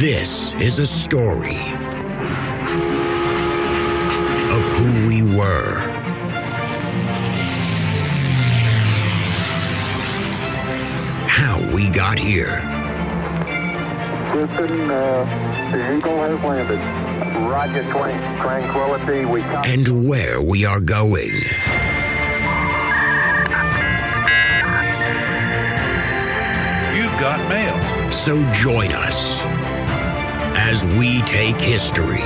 This is a story of who we were, how we got here. Houston, the Eagle has landed. Roger, Tranquility. And where we are going. You've got mail. So join us as we take history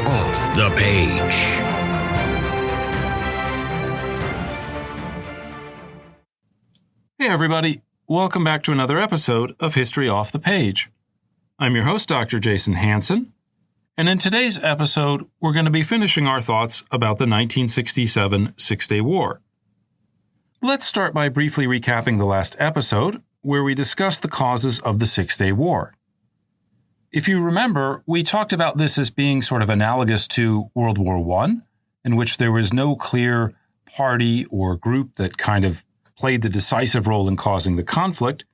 off the page. Hey everybody, welcome back to another episode of History Off the Page. I'm your host, Dr. Jason Hansen, and in today's episode, we're going to be finishing our thoughts about the 1967 Six-Day War. Let's start by briefly recapping the last episode, where we discussed the causes of the Six-Day War. If you remember, we talked about this as being sort of analogous to World War I, in which there was no clear party or group that kind of played the decisive role in causing the conflict,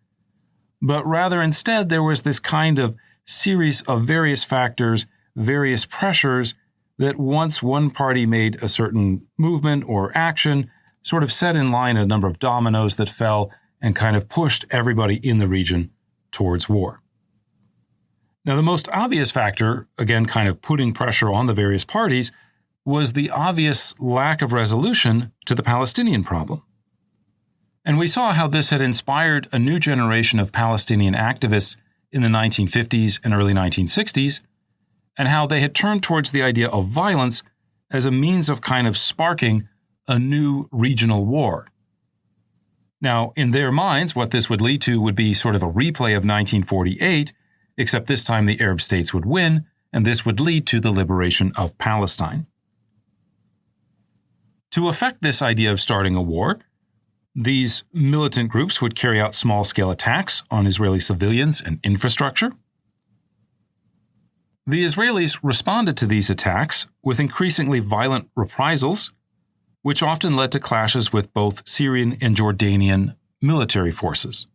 but rather instead there was this kind of series of various factors, various pressures that once one party made a certain movement or action, sort of set in line a number of dominoes that fell and kind of pushed everybody in the region towards war. Now, the most obvious factor, again, kind of putting pressure on the various parties, was the obvious lack of resolution to the Palestinian problem. And we saw how this had inspired a new generation of Palestinian activists in the 1950s and early 1960s, and how they had turned towards the idea of violence as a means of kind of sparking a new regional war. Now, in their minds, what this would lead to would be sort of a replay of 1948, except this time the Arab states would win, and this would lead to the liberation of Palestine. To effect this idea of starting a war, these militant groups would carry out small-scale attacks on Israeli civilians and infrastructure. The Israelis responded to these attacks with increasingly violent reprisals, which often led to clashes with both Syrian and Jordanian military forces.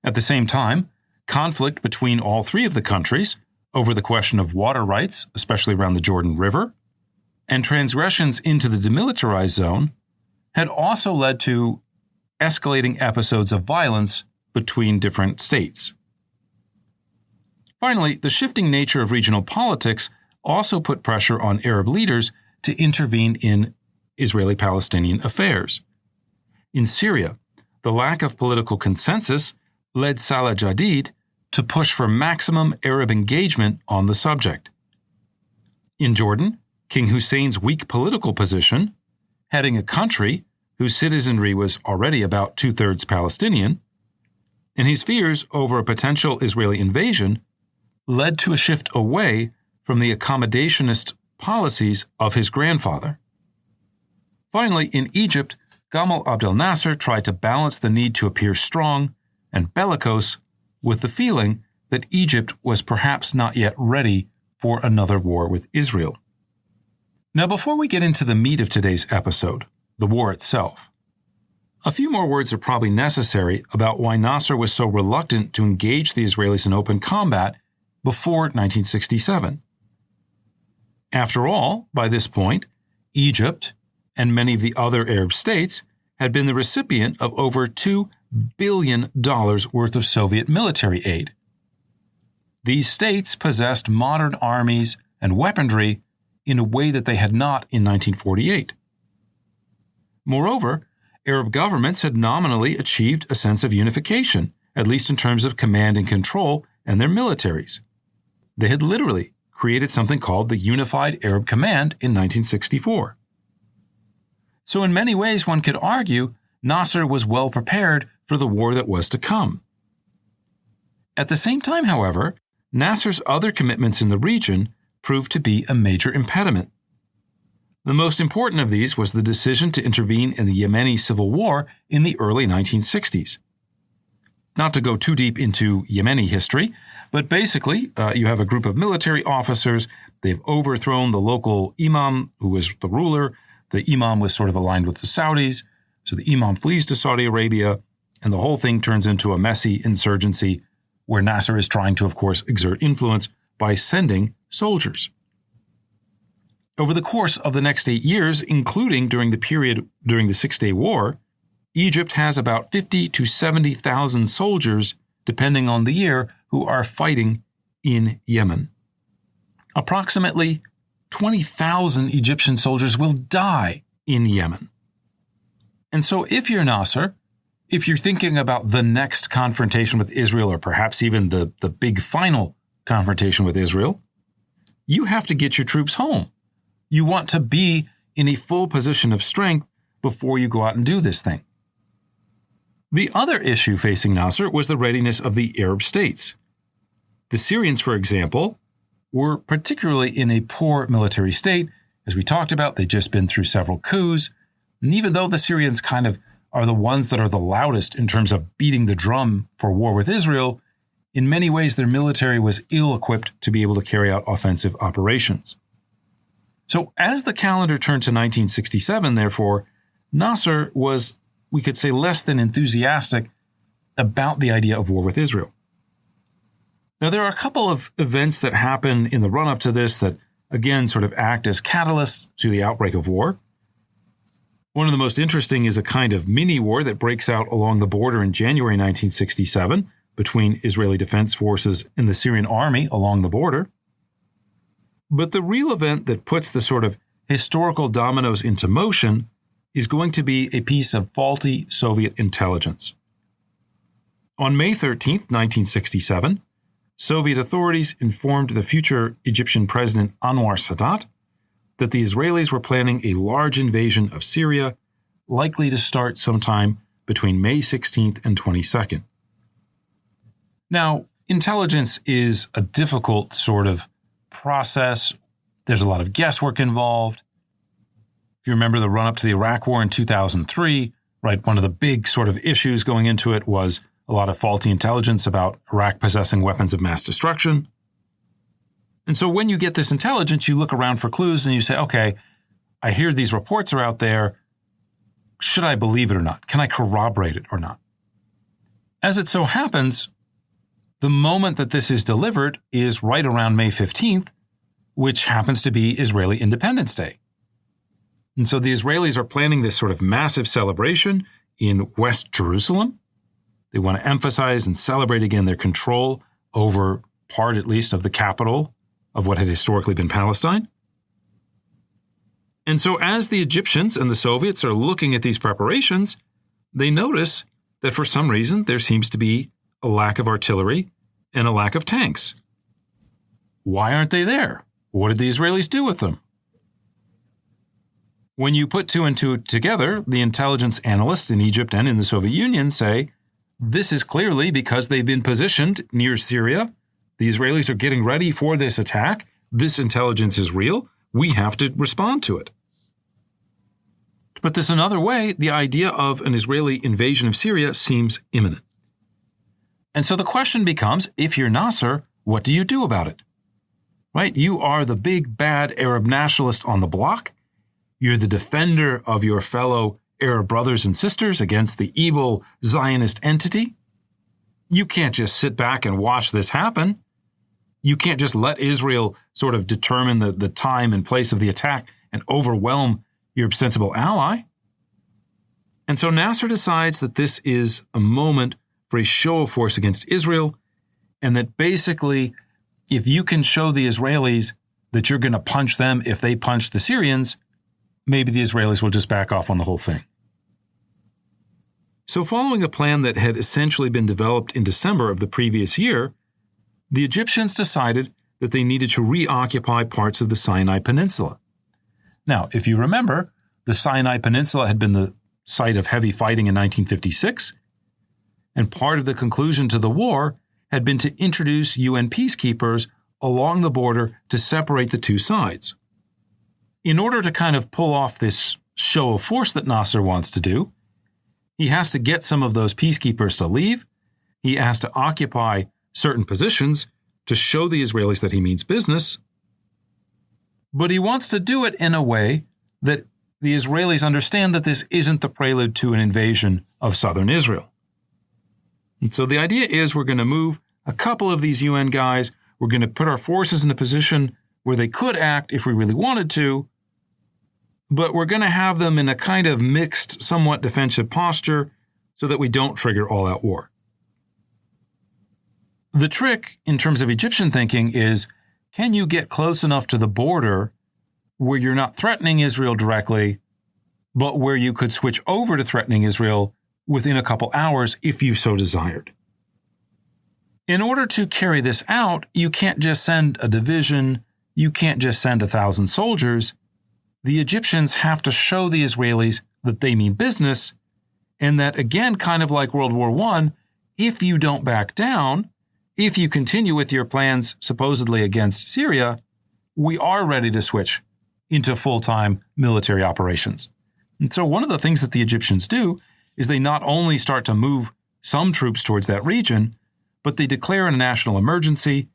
At the same time, conflict between all three of the countries over the question of water rights, especially around the Jordan River, and transgressions into the demilitarized zone had also led to escalating episodes of violence between different states. Finally, the shifting nature of regional politics also put pressure on Arab leaders to intervene in Israeli-Palestinian affairs. In Syria, the lack of political consensus led Salah Jadid to push for maximum Arab engagement on the subject. In Jordan, King Hussein's weak political position, heading a country whose citizenry was already about two-thirds Palestinian, and his fears over a potential Israeli invasion led to a shift away from the accommodationist policies of his grandfather. Finally, in Egypt, Gamal Abdel Nasser tried to balance the need to appear strong and bellicose with the feeling that Egypt was perhaps not yet ready for another war with Israel. Now, before we get into the meat of today's episode, the war itself, a few more words are probably necessary about why Nasser was so reluctant to engage the Israelis in open combat before 1967. After all, by this point, Egypt and many of the other Arab states had been the recipient of over $2 billion worth of Soviet military aid. These states possessed modern armies and weaponry in a way that they had not in 1948. Moreover, Arab governments had nominally achieved a sense of unification, at least in terms of command and control and their militaries. They had literally created something called the Unified Arab Command in 1964. So in many ways, one could argue Nasser was well prepared for the war that was to come. At the same time, however, Nasser's other commitments in the region proved to be a major impediment. The most important of these was the decision to intervene in the Yemeni civil war in the early 1960s. Not to go too deep into Yemeni history, but basically, you have a group of military officers. They've overthrown the local imam, who was the ruler. The imam was sort of aligned with the Saudis. So the imam flees to Saudi Arabia, and the whole thing turns into a messy insurgency where Nasser is trying to, of course, exert influence by sending soldiers. Over the course of the next 8 years, including during the period during the Six-Day War, Egypt has about 50 to 70,000 soldiers, depending on the year, who are fighting in Yemen. Approximately 20,000 Egyptian soldiers will die in Yemen. And so if you're Nasser, if you're thinking about the next confrontation with Israel, or perhaps even the big final confrontation with Israel, you have to get your troops home. You want to be in a full position of strength before you go out and do this thing. The other issue facing Nasser was the readiness of the Arab states. The Syrians, for example, were particularly in a poor military state. As we talked about, they'd just been through several coups. And even though the Syrians kind of are the ones that are the loudest in terms of beating the drum for war with Israel, in many ways their military was ill-equipped to be able to carry out offensive operations. So as the calendar turned to 1967, therefore, Nasser was, we could say, less than enthusiastic about the idea of war with Israel. Now, there are a couple of events that happen in the run-up to this that, again, sort of act as catalysts to the outbreak of war. One of the most interesting is a kind of mini-war that breaks out along the border in January 1967 between Israeli Defense Forces and the Syrian army along the border. But the real event that puts the sort of historical dominoes into motion is going to be a piece of faulty Soviet intelligence. On May 13, 1967, Soviet authorities informed the future Egyptian President Anwar Sadat that the Israelis were planning a large invasion of Syria, likely to start sometime between May 16th and 22nd. Now, intelligence is a difficult sort of process. There's a lot of guesswork involved. If you remember the run-up to the Iraq War in 2003, right, one of the big sort of issues going into it was a lot of faulty intelligence about Iraq possessing weapons of mass destruction. And so when you get this intelligence, you look around for clues and you say, okay, I hear these reports are out there. Should I believe it or not? Can I corroborate it or not? As it so happens, the moment that this is delivered is right around May 15th, which happens to be Israeli Independence Day. And so the Israelis are planning this sort of massive celebration in West Jerusalem. They want to emphasize and celebrate again their control over part, at least, of the capital of what had historically been Palestine. And so as the Egyptians and the Soviets are looking at these preparations, they notice that for some reason there seems to be a lack of artillery and a lack of tanks. Why aren't they there? What did the Israelis do with them? When you put two and two together, the intelligence analysts in Egypt and in the Soviet Union say, this is clearly because they've been positioned near Syria. The Israelis are getting ready for this attack. This intelligence is real. We have to respond to it. To put this another way, the idea of an Israeli invasion of Syria seems imminent. And so the question becomes, if you're Nasser, what do you do about it? Right? You are the big bad Arab nationalist on the block. You're the defender of your fellow Arab brothers and sisters against the evil Zionist entity. You can't just sit back and watch this happen. You can't just let Israel sort of determine the time and place of the attack and overwhelm your sensible ally. And so Nasser decides that this is a moment for a show of force against Israel, and that basically, if you can show the Israelis that you're going to punch them if they punch the Syrians, maybe the Israelis will just back off on the whole thing. So following a plan that had essentially been developed in December of the previous year, the Egyptians decided that they needed to reoccupy parts of the Sinai Peninsula. Now, if you remember, the Sinai Peninsula had been the site of heavy fighting in 1956, and part of the conclusion to the war had been to introduce UN peacekeepers along the border to separate the two sides. In order to kind of pull off this show of force that Nasser wants to do, he has to get some of those peacekeepers to leave. He has to occupy certain positions to show the Israelis that he means business. But he wants to do it in a way that the Israelis understand that this isn't the prelude to an invasion of southern Israel. And so the idea is we're going to move a couple of these UN guys. We're going to put our forces in a position where they could act if we really wanted to, but we're going to have them in a kind of mixed, somewhat defensive posture so that we don't trigger all-out war. The trick in terms of Egyptian thinking is, can you get close enough to the border where you're not threatening Israel directly, but where you could switch over to threatening Israel within a couple hours if you so desired? In order to carry this out, you can't just send a division, you can't just send 1,000 soldiers. The Egyptians have to show the Israelis that they mean business, and that, again, kind of like World War I, if you don't back down, if you continue with your plans supposedly against Syria, we are ready to switch into full-time military operations. And so one of the things that the Egyptians do is they not only start to move some troops towards that region, but they declare a national emergency.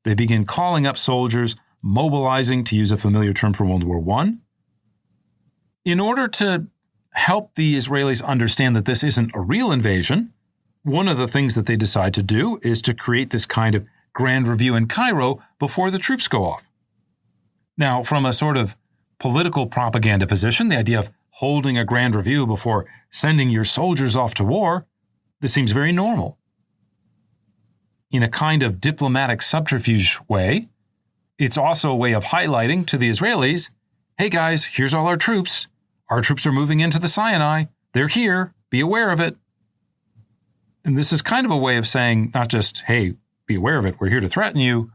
They begin calling up soldiers, mobilizing, to use a familiar term from World War I. In order to help the Israelis understand that this isn't a real invasion, one of the things that they decide to do is to create this kind of grand review in Cairo before the troops go off. Now, from a sort of political propaganda position, the idea of holding a grand review before sending your soldiers off to war, this seems very normal. In a kind of diplomatic subterfuge way, it's also a way of highlighting to the Israelis, hey guys, here's all our troops. Our troops are moving into the Sinai. They're here. Be aware of it. And this is kind of a way of saying not just, hey, be aware of it, we're here to threaten you,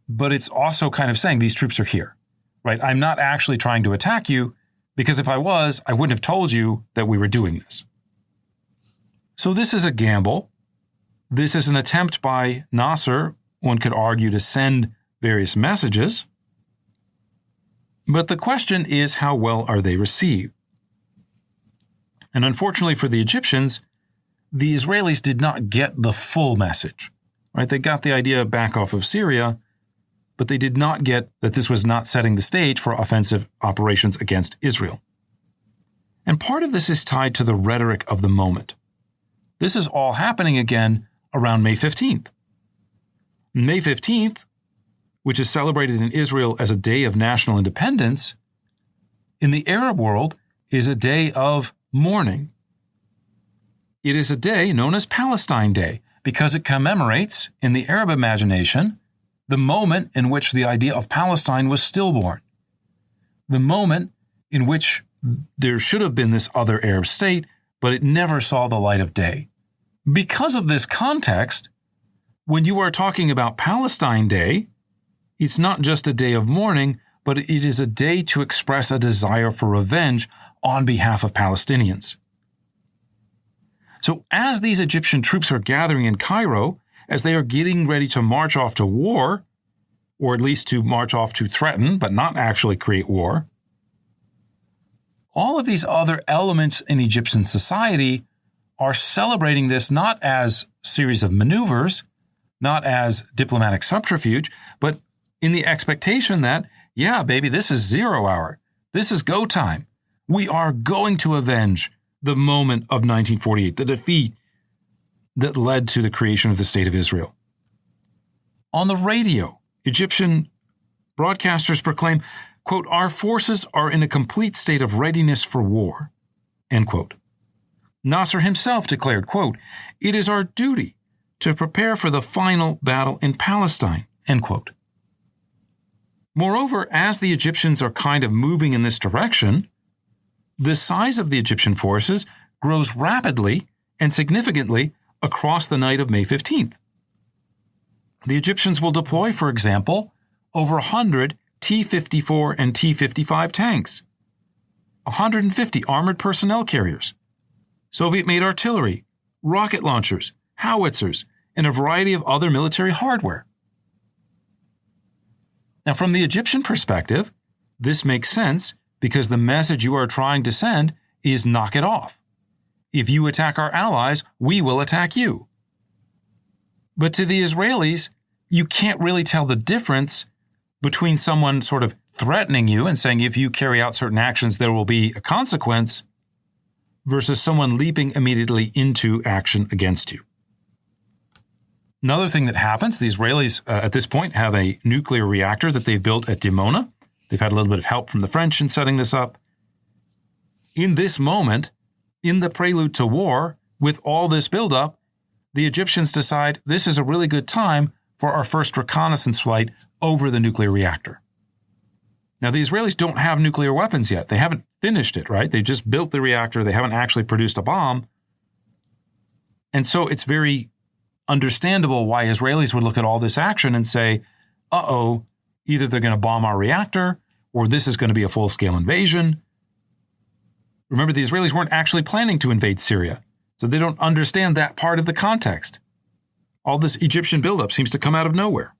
but it's also kind of saying these troops are here, right? I'm not actually trying to attack you, because if I was, I wouldn't have told you that we were doing this. So this is a gamble. This is an attempt by Nasser, one could argue, to send various messages. But the question is, how well are they received? And unfortunately for the Egyptians, the Israelis did not get the full message, right? They got the idea back off of Syria, but they did not get that this was not setting the stage for offensive operations against Israel. And part of this is tied to the rhetoric of the moment. This is all happening again around May 15th. May 15th, which is celebrated in Israel as a day of national independence, in the Arab world is a day of mourning. It is a day known as Palestine Day because it commemorates, in the Arab imagination, the moment in which the idea of Palestine was stillborn, the moment in which there should have been this other Arab state, but it never saw the light of day. Because of this context, when you are talking about Palestine Day, it's not just a day of mourning, but it is a day to express a desire for revenge on behalf of Palestinians. So as these Egyptian troops are gathering in Cairo, as they are getting ready to march off to war, or at least to march off to threaten, but not actually create war, all of these other elements in Egyptian society are celebrating this not as a series of maneuvers, not as diplomatic subterfuge, but in the expectation that, yeah, baby, this is 0 hour. This is go time. We are going to avenge the moment of 1948, the defeat that led to the creation of the State of Israel. On the radio, Egyptian broadcasters proclaim, quote, "Our forces are in a complete state of readiness for war," end quote. Nasser himself declared, quote, "It is our duty to prepare for the final battle in Palestine," end quote. Moreover, as the Egyptians are kind of moving in this direction, the size of the Egyptian forces grows rapidly and significantly across the night of May 15th. The Egyptians will deploy, for example, over 100 T-54 and T-55 tanks, 150 armored personnel carriers, Soviet-made artillery, rocket launchers, howitzers, and a variety of other military hardware. Now, from the Egyptian perspective, this makes sense because the message you are trying to send is knock it off. If you attack our allies, we will attack you. But to the Israelis, you can't really tell the difference between someone sort of threatening you and saying if you carry out certain actions, there will be a consequence, versus someone leaping immediately into action against you. Another thing that happens, the Israelis at this point have a nuclear reactor that they've built at Dimona. They've had a little bit of help from the French in setting this up. In this moment, in the prelude to war, with all this buildup, the Egyptians decide this is a really good time for our first reconnaissance flight over the nuclear reactor. Now, the Israelis don't have nuclear weapons yet. They haven't finished it, right? They just built the reactor. They haven't actually produced a bomb. And so it's very understandable why Israelis would look at all this action and say, uh-oh, either they're going to bomb our reactor or this is going to be a full-scale invasion. Remember, the Israelis weren't actually planning to invade Syria, so they don't understand that part of the context. All this Egyptian buildup seems to come out of nowhere.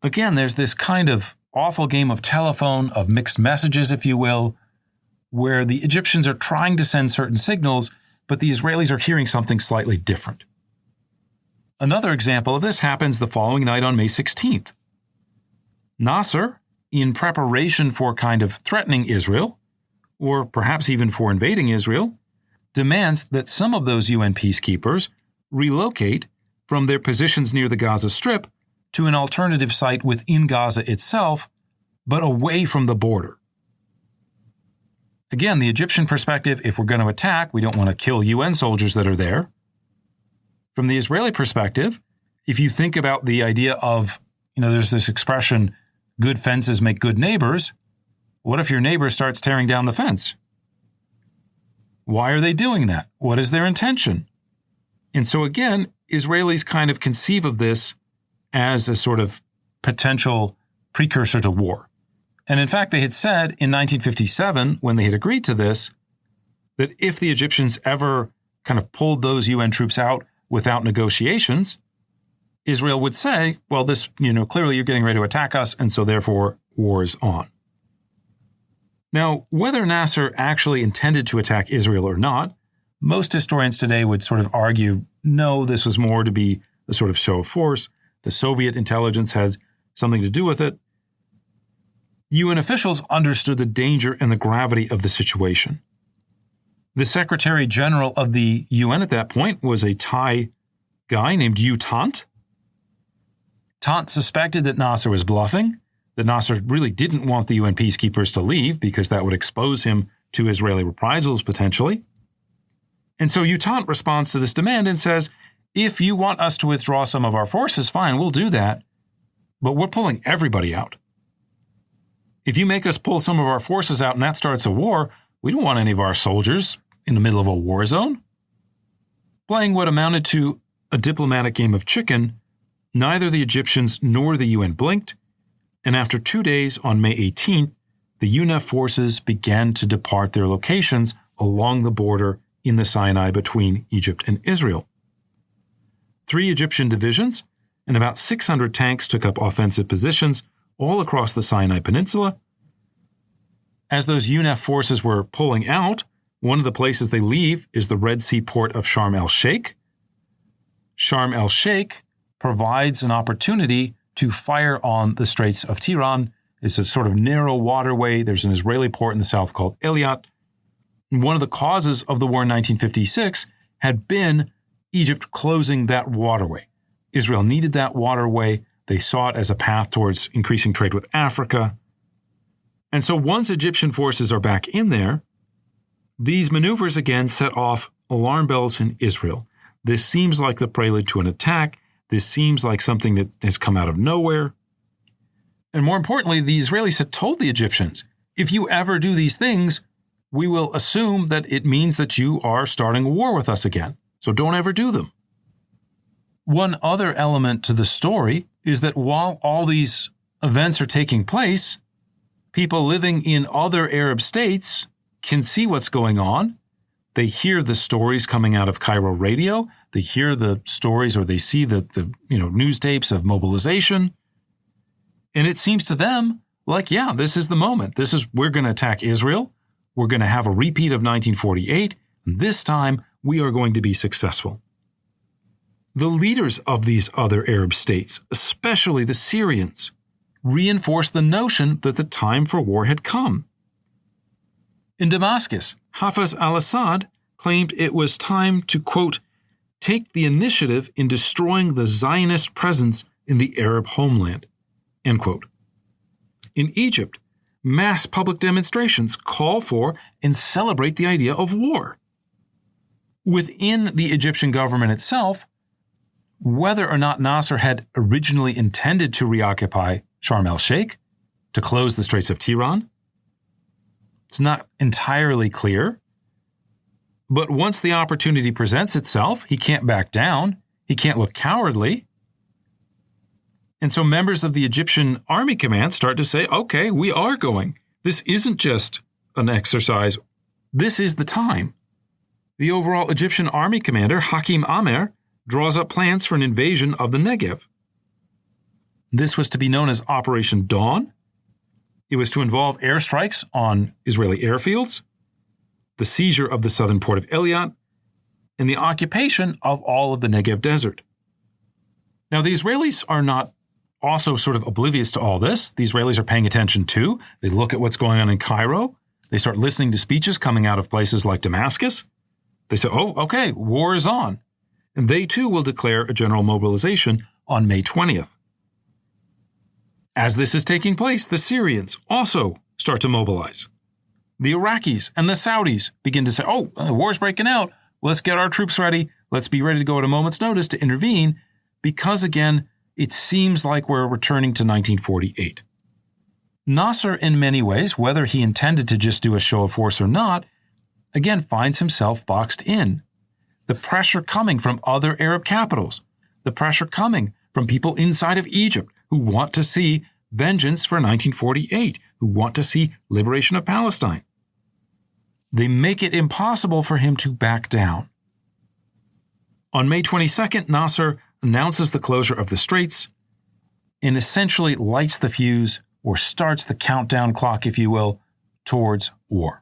Again, there's this kind of awful game of telephone, of mixed messages, if you will, where the Egyptians are trying to send certain signals, but the Israelis are hearing something slightly different. Another example of this happens the following night on May 16th. Nasser, in preparation for kind of threatening Israel, or perhaps even for invading Israel, demands that some of those UN peacekeepers relocate from their positions near the Gaza Strip to an alternative site within Gaza itself, but away from the border. Again, the Egyptian perspective, if we're going to attack, we don't want to kill UN soldiers that are there. From the Israeli perspective, if you think about the idea of, there's this expression, good fences make good neighbors. What if your neighbor starts tearing down the fence? Why are they doing that? What is their intention? And so again, Israelis kind of conceive of this as a sort of potential precursor to war. And in fact, they had said in 1957, when they had agreed to this, that if the Egyptians ever kind of pulled those UN troops out without negotiations, Israel would say, well, this, clearly you're getting ready to attack us, and so therefore war is on. Now, whether Nasser actually intended to attack Israel or not, most historians today would sort of argue, no, this was more to be a sort of show of force. The Soviet intelligence had something to do with it. UN officials understood the danger and the gravity of the situation. The Secretary General of the UN at that point was a Thai guy named U Thant. Thant suspected that Nasser was bluffing, that Nasser really didn't want the UN peacekeepers to leave because that would expose him to Israeli reprisals potentially. And so U Thant responds to this demand and says, if you want us to withdraw some of our forces, fine, we'll do that, but we're pulling everybody out. If you make us pull some of our forces out and that starts a war, we don't want any of our soldiers in the middle of a war zone. Playing what amounted to a diplomatic game of chicken, neither the Egyptians nor the UN blinked, and after 2 days on May 18th, the UNEF forces began to depart their locations along the border in the Sinai between Egypt and Israel. 3 Egyptian divisions and about 600 tanks took up offensive positions all across the Sinai Peninsula. As those UNEF forces were pulling out, one of the places they leave is the Red Sea port of Sharm el-Sheikh. Sharm el-Sheikh provides an opportunity to fire on the Straits of Tiran. It's a sort of narrow waterway. There's an Israeli port in the south called Eilat. And one of the causes of the war in 1956 had been Egypt closing that waterway. Israel needed that waterway. They saw it as a path towards increasing trade with Africa. And so once Egyptian forces are back in there, these maneuvers again set off alarm bells in Israel. This seems like the prelude to an attack. This seems like something that has come out of nowhere. And more importantly, the Israelis had told the Egyptians, if you ever do these things, we will assume that it means that you are starting a war with us again. So don't ever do them. One other element to the story is that while all these events are taking place, people living in other Arab states can see what's going on. They hear the stories coming out of Cairo radio. They hear the stories or they see the news tapes of mobilization. And it seems to them like, yeah, this is the moment. We're going to attack Israel. We're going to have a repeat of 1948. And this time we are going to be successful. The leaders of these other Arab states, especially the Syrians, reinforced the notion that the time for war had come. In Damascus, Hafez al-Assad claimed it was time to, quote, take the initiative in destroying the Zionist presence in the Arab homeland." End quote. In Egypt, mass public demonstrations call for and celebrate the idea of war. Within the Egyptian government itself, whether or not Nasser had originally intended to reoccupy Sharm el-Sheikh, to close the Straits of Tiran, it's not entirely clear. But once the opportunity presents itself, he can't back down. He can't look cowardly. And so members of the Egyptian army command start to say, okay, we are going. This isn't just an exercise. This is the time. The overall Egyptian army commander, Hakim Amer, draws up plans for an invasion of the Negev. This was to be known as Operation Dawn. It was to involve airstrikes on Israeli airfields, the seizure of the southern port of Eilat, and the occupation of all of the Negev desert. Now, the Israelis are not also sort of oblivious to all this. The Israelis are paying attention too. They look at what's going on in Cairo. They start listening to speeches coming out of places like Damascus. They say, oh, okay, war is on. And they too will declare a general mobilization on May 20th. As this is taking place, the Syrians also start to mobilize. The Iraqis and the Saudis begin to say, oh, the war's breaking out. Let's get our troops ready. Let's be ready to go at a moment's notice to intervene, because, again, it seems like we're returning to 1948. Nasser, in many ways, whether he intended to just do a show of force or not, again finds himself boxed in. The pressure coming from other Arab capitals, the pressure coming from people inside of Egypt who want to see vengeance for 1948, who want to see liberation of Palestine. They make it impossible for him to back down. On May 22nd, Nasser announces the closure of the straits and essentially lights the fuse, or starts the countdown clock, if you will, towards war.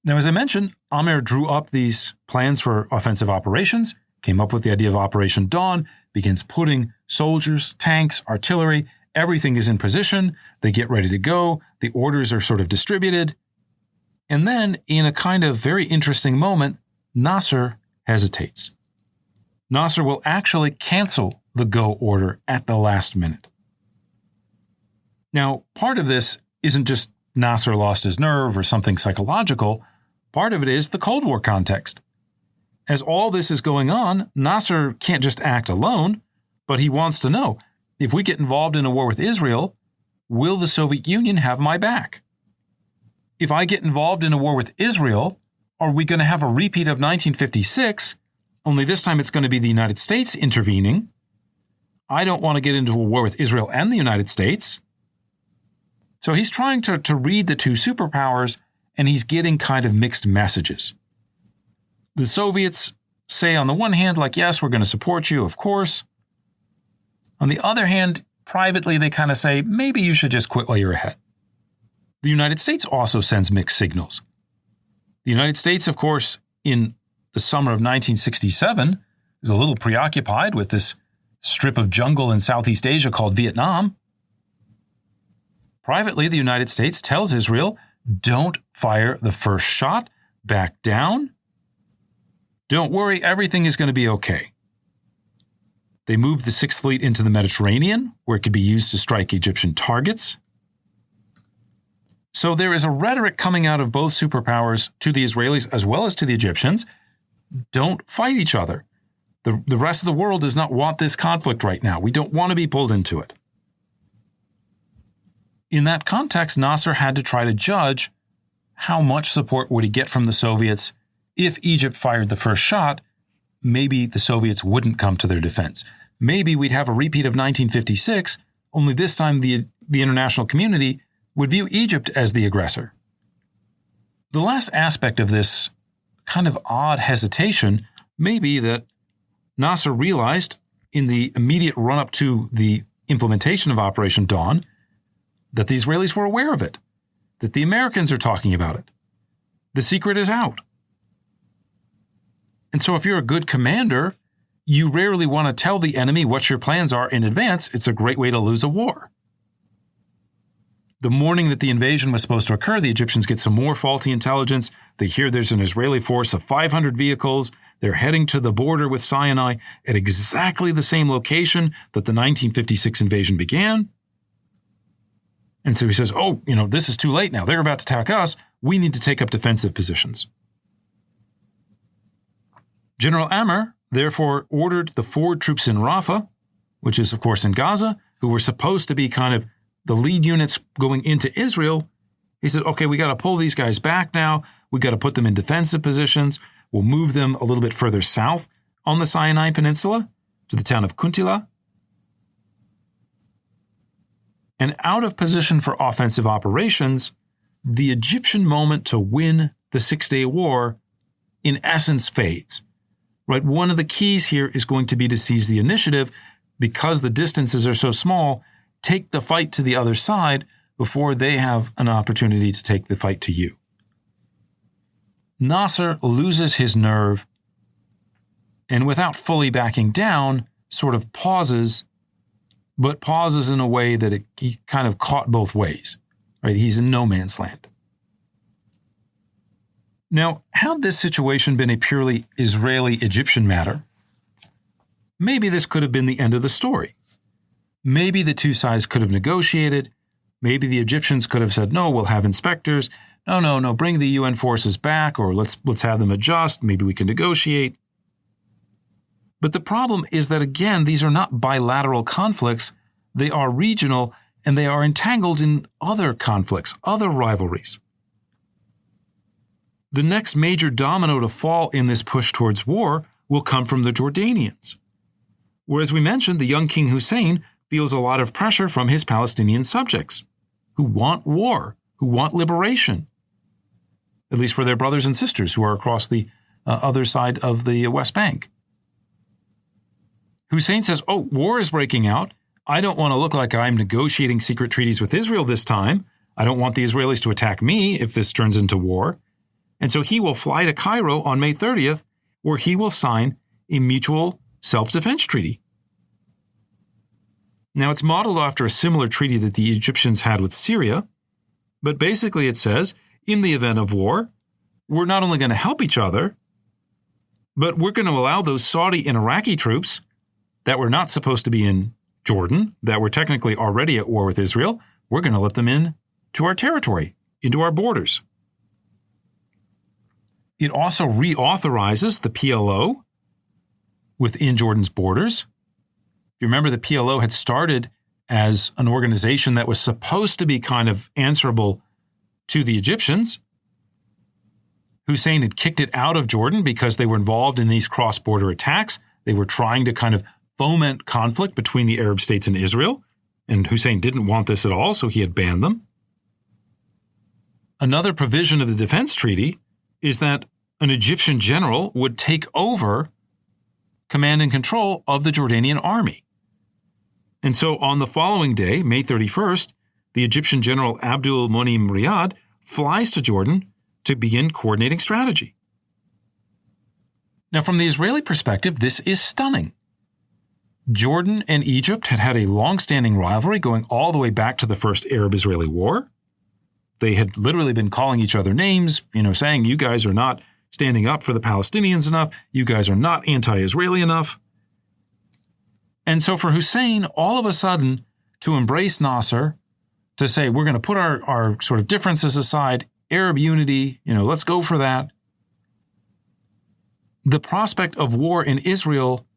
Now, as I mentioned, Amer drew up these plans for offensive operations, came up with the idea of Operation Dawn, begins putting soldiers, tanks, artillery, everything is in position. They get ready to go. The orders are sort of distributed. And then, in a kind of very interesting moment, Nasser hesitates. Nasser will actually cancel the go order at the last minute. Now, part of this isn't just Nasser lost his nerve or something psychological. Part of it is the Cold War context. As all this is going on, Nasser can't just act alone, but he wants to know, if we get involved in a war with Israel, will the Soviet Union have my back? If I get involved in a war with Israel, are we going to have a repeat of 1956, only this time it's going to be the United States intervening? I don't want to get into a war with Israel and the United States. So he's trying to read the two superpowers, and he's getting kind of mixed messages. The Soviets say on the one hand, like, yes, we're going to support you, of course. On the other hand, privately, they kind of say, maybe you should just quit while you're ahead. The United States also sends mixed signals. The United States, of course, in the summer of 1967, is a little preoccupied with this strip of jungle in Southeast Asia called Vietnam. Privately, the United States tells Israel, don't fire the first shot, back down. Don't worry, everything is going to be okay. They moved the Sixth Fleet into the Mediterranean, where it could be used to strike Egyptian targets. So there is a rhetoric coming out of both superpowers to the Israelis as well as to the Egyptians. Don't fight each other. The rest of the world does not want this conflict right now. We don't want to be pulled into it. In that context, Nasser had to try to judge how much support would he get from the Soviets. If Egypt fired the first shot, maybe the Soviets wouldn't come to their defense. Maybe we'd have a repeat of 1956, only this time the international community would view Egypt as the aggressor. The last aspect of this kind of odd hesitation may be that Nasser realized in the immediate run-up to the implementation of Operation Dawn that the Israelis were aware of it, that the Americans are talking about it. The secret is out. And so if you're a good commander, you rarely want to tell the enemy what your plans are in advance. It's a great way to lose a war. The morning that the invasion was supposed to occur, the Egyptians get some more faulty intelligence. They hear there's an Israeli force of 500 vehicles. They're heading to the border with Sinai at exactly the same location that the 1956 invasion began. And so he says, this is too late now. They're about to attack us. We need to take up defensive positions. General Amr therefore ordered the forward troops in Rafah, which is, of course, in Gaza, who were supposed to be kind of the lead units going into Israel. He said, okay, we got to pull these guys back now. We got to put them in defensive positions. We'll move them a little bit further south on the Sinai Peninsula to the town of Kuntila. And out of position for offensive operations, the Egyptian moment to win the Six-Day War, in essence, fades. Right? One of the keys here is going to be to seize the initiative because the distances are so small. Take the fight to the other side before they have an opportunity to take the fight to you. Nasser loses his nerve and without fully backing down, sort of pauses, but pauses in a way that he kind of caught both ways. Right? He's in no man's land. Now, had this situation been a purely Israeli-Egyptian matter, maybe this could have been the end of the story. Maybe the two sides could have negotiated. Maybe the Egyptians could have said, no, we'll have inspectors. No, bring the UN forces back, or let's have them adjust. Maybe we can negotiate. But the problem is that, again, these are not bilateral conflicts. They are regional, and they are entangled in other conflicts, other rivalries. The next major domino to fall in this push towards war will come from the Jordanians. Where, as we mentioned, the young King Hussein feels a lot of pressure from his Palestinian subjects, who want war, who want liberation, at least for their brothers and sisters who are across the other side of the West Bank. Hussein says, war is breaking out. I don't want to look like I'm negotiating secret treaties with Israel this time. I don't want the Israelis to attack me if this turns into war. And so he will fly to Cairo on May 30th, where he will sign a mutual self-defense treaty. Now, it's modeled after a similar treaty that the Egyptians had with Syria, but basically it says, in the event of war, we're not only going to help each other, but we're going to allow those Saudi and Iraqi troops that were not supposed to be in Jordan, that were technically already at war with Israel, we're going to let them in to our territory, into our borders. It also reauthorizes the PLO within Jordan's borders. You remember the PLO had started as an organization that was supposed to be kind of answerable to the Egyptians. Hussein had kicked it out of Jordan because they were involved in these cross-border attacks. They were trying to kind of foment conflict between the Arab states and Israel, and Hussein didn't want this at all, so he had banned them. Another provision of the defense treaty is that an Egyptian general would take over command and control of the Jordanian army. And so on the following day, May 31st, the Egyptian general Abdul Monim Riyad flies to Jordan to begin coordinating strategy. Now, from the Israeli perspective, this is stunning. Jordan and Egypt had had a long-standing rivalry going all the way back to the First Arab-Israeli War. They had literally been calling each other names, saying, you guys are not standing up for the Palestinians enough. You guys are not anti-Israeli enough. And so for Hussein, all of a sudden, to embrace Nasser, to say, we're going to put our sort of differences aside, Arab unity, let's go for that. The prospect of war in Israel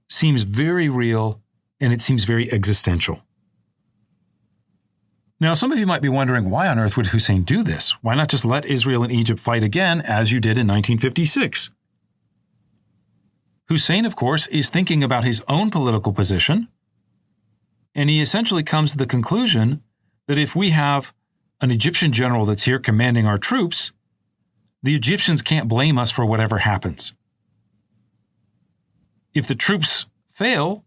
seems very real, and it seems very existential. Now, some of you might be wondering, why on earth would Hussein do this? Why not just let Israel and Egypt fight again, as you did in 1956? Hussein, of course, is thinking about his own political position, and he essentially comes to the conclusion that if we have an Egyptian general that's here commanding our troops, the Egyptians can't blame us for whatever happens. If the troops fail,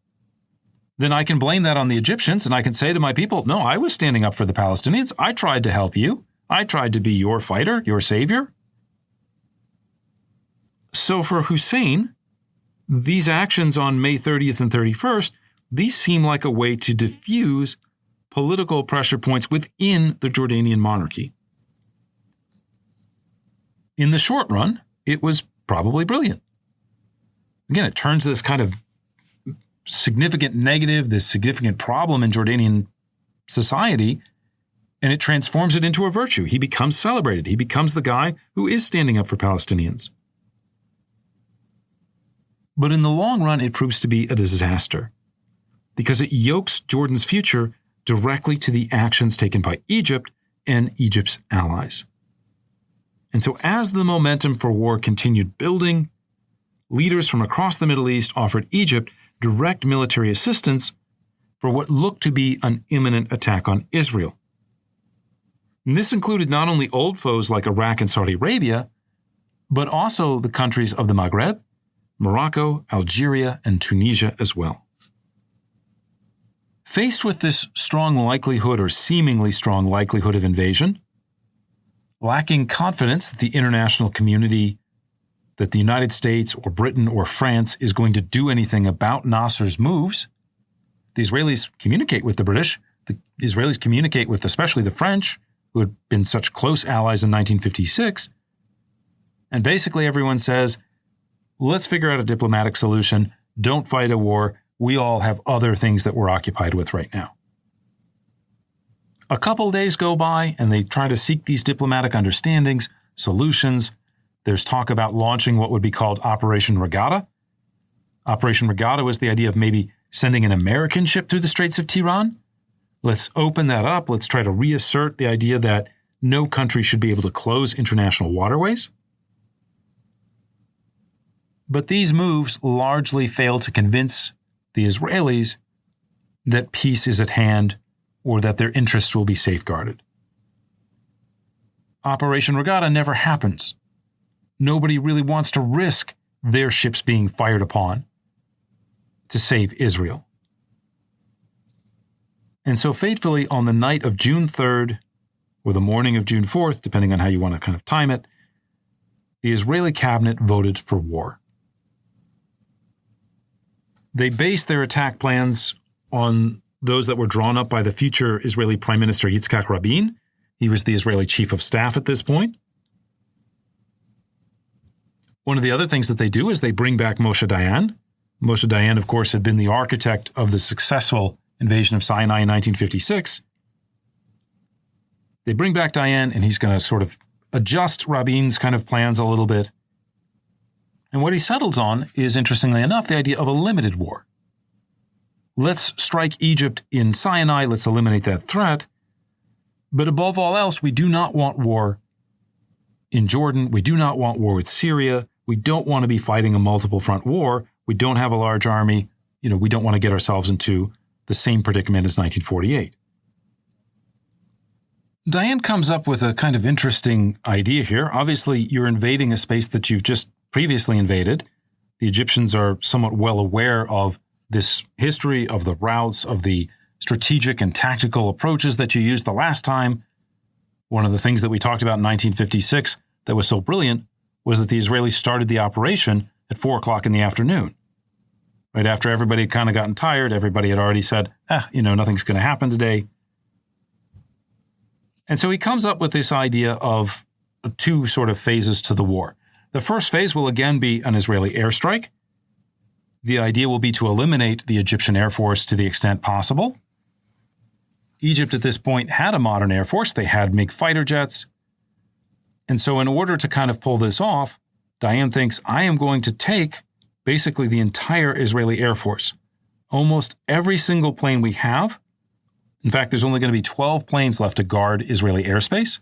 then I can blame that on the Egyptians, and I can say to my people, no, I was standing up for the Palestinians. I tried to help you. I tried to be your fighter, your savior. So for Hussein, these actions on May 30th and 31st, these seem like a way to diffuse political pressure points within the Jordanian monarchy. In the short run, it was probably brilliant. Again, it turns this kind of significant negative, this significant problem in Jordanian society, and it transforms it into a virtue. He becomes celebrated. He becomes the guy who is standing up for Palestinians. But in the long run, it proves to be a disaster because it yokes Jordan's future directly to the actions taken by Egypt and Egypt's allies. And so as the momentum for war continued building, leaders from across the Middle East offered Egypt direct military assistance for what looked to be an imminent attack on Israel. And this included not only old foes like Iraq and Saudi Arabia, but also the countries of the Maghreb, Morocco, Algeria, and Tunisia as well. Faced with this strong likelihood or seemingly strong likelihood of invasion, lacking confidence that the international community, that the United States or Britain or France is going to do anything about Nasser's moves, the Israelis communicate with the British, the Israelis communicate with especially the French, who had been such close allies in 1956, and basically everyone says, let's figure out a diplomatic solution, don't fight a war, we all have other things that we're occupied with right now. A couple days go by and they try to seek these diplomatic understandings, solutions. There's talk about launching what would be called Operation Regatta. Operation Regatta was the idea of maybe sending an American ship through the Straits of Tiran. Let's open that up. Let's try to reassert the idea that no country should be able to close international waterways. But these moves largely fail to convince the Israelis that peace is at hand or that their interests will be safeguarded. Operation Regatta never happens. Nobody really wants to risk their ships being fired upon to save Israel. And so fatefully, on the night of June 3rd, or the morning of June 4th, depending on how you want to kind of time it, the Israeli cabinet voted for war. They based their attack plans on those that were drawn up by the future Israeli Prime Minister Yitzhak Rabin. He was the Israeli chief of staff at this point. One of the other things that they do is they bring back Moshe Dayan. Moshe Dayan, of course, had been the architect of the successful invasion of Sinai in 1956. They bring back Dayan, and he's going to sort of adjust Rabin's kind of plans a little bit. And what he settles on is, interestingly enough, the idea of a limited war. Let's strike Egypt in Sinai. Let's eliminate that threat. But above all else, we do not want war in Jordan. We do not want war with Syria. We don't want to be fighting a multiple front war. We don't have a large army. We don't want to get ourselves into the same predicament as 1948. Dayan comes up with a kind of interesting idea here. Obviously, you're invading a space that you've just previously invaded. The Egyptians are somewhat well aware of this history, of the routes, of the strategic and tactical approaches that you used the last time. One of the things that we talked about in 1956 that was so brilliant was that the Israelis started the operation at 4 o'clock in the afternoon. Right after everybody had kind of gotten tired, everybody had already said, nothing's going to happen today. And so he comes up with this idea of 2 sort of phases to the war. The first phase will again be an Israeli airstrike. The idea will be to eliminate the Egyptian Air Force to the extent possible. Egypt at this point had a modern Air Force. They had MiG fighter jets. And so in order to kind of pull this off, Dayan thinks, I am going to take basically the entire Israeli Air Force. Almost every single plane we have. In fact, there's only going to be 12 planes left to guard Israeli airspace.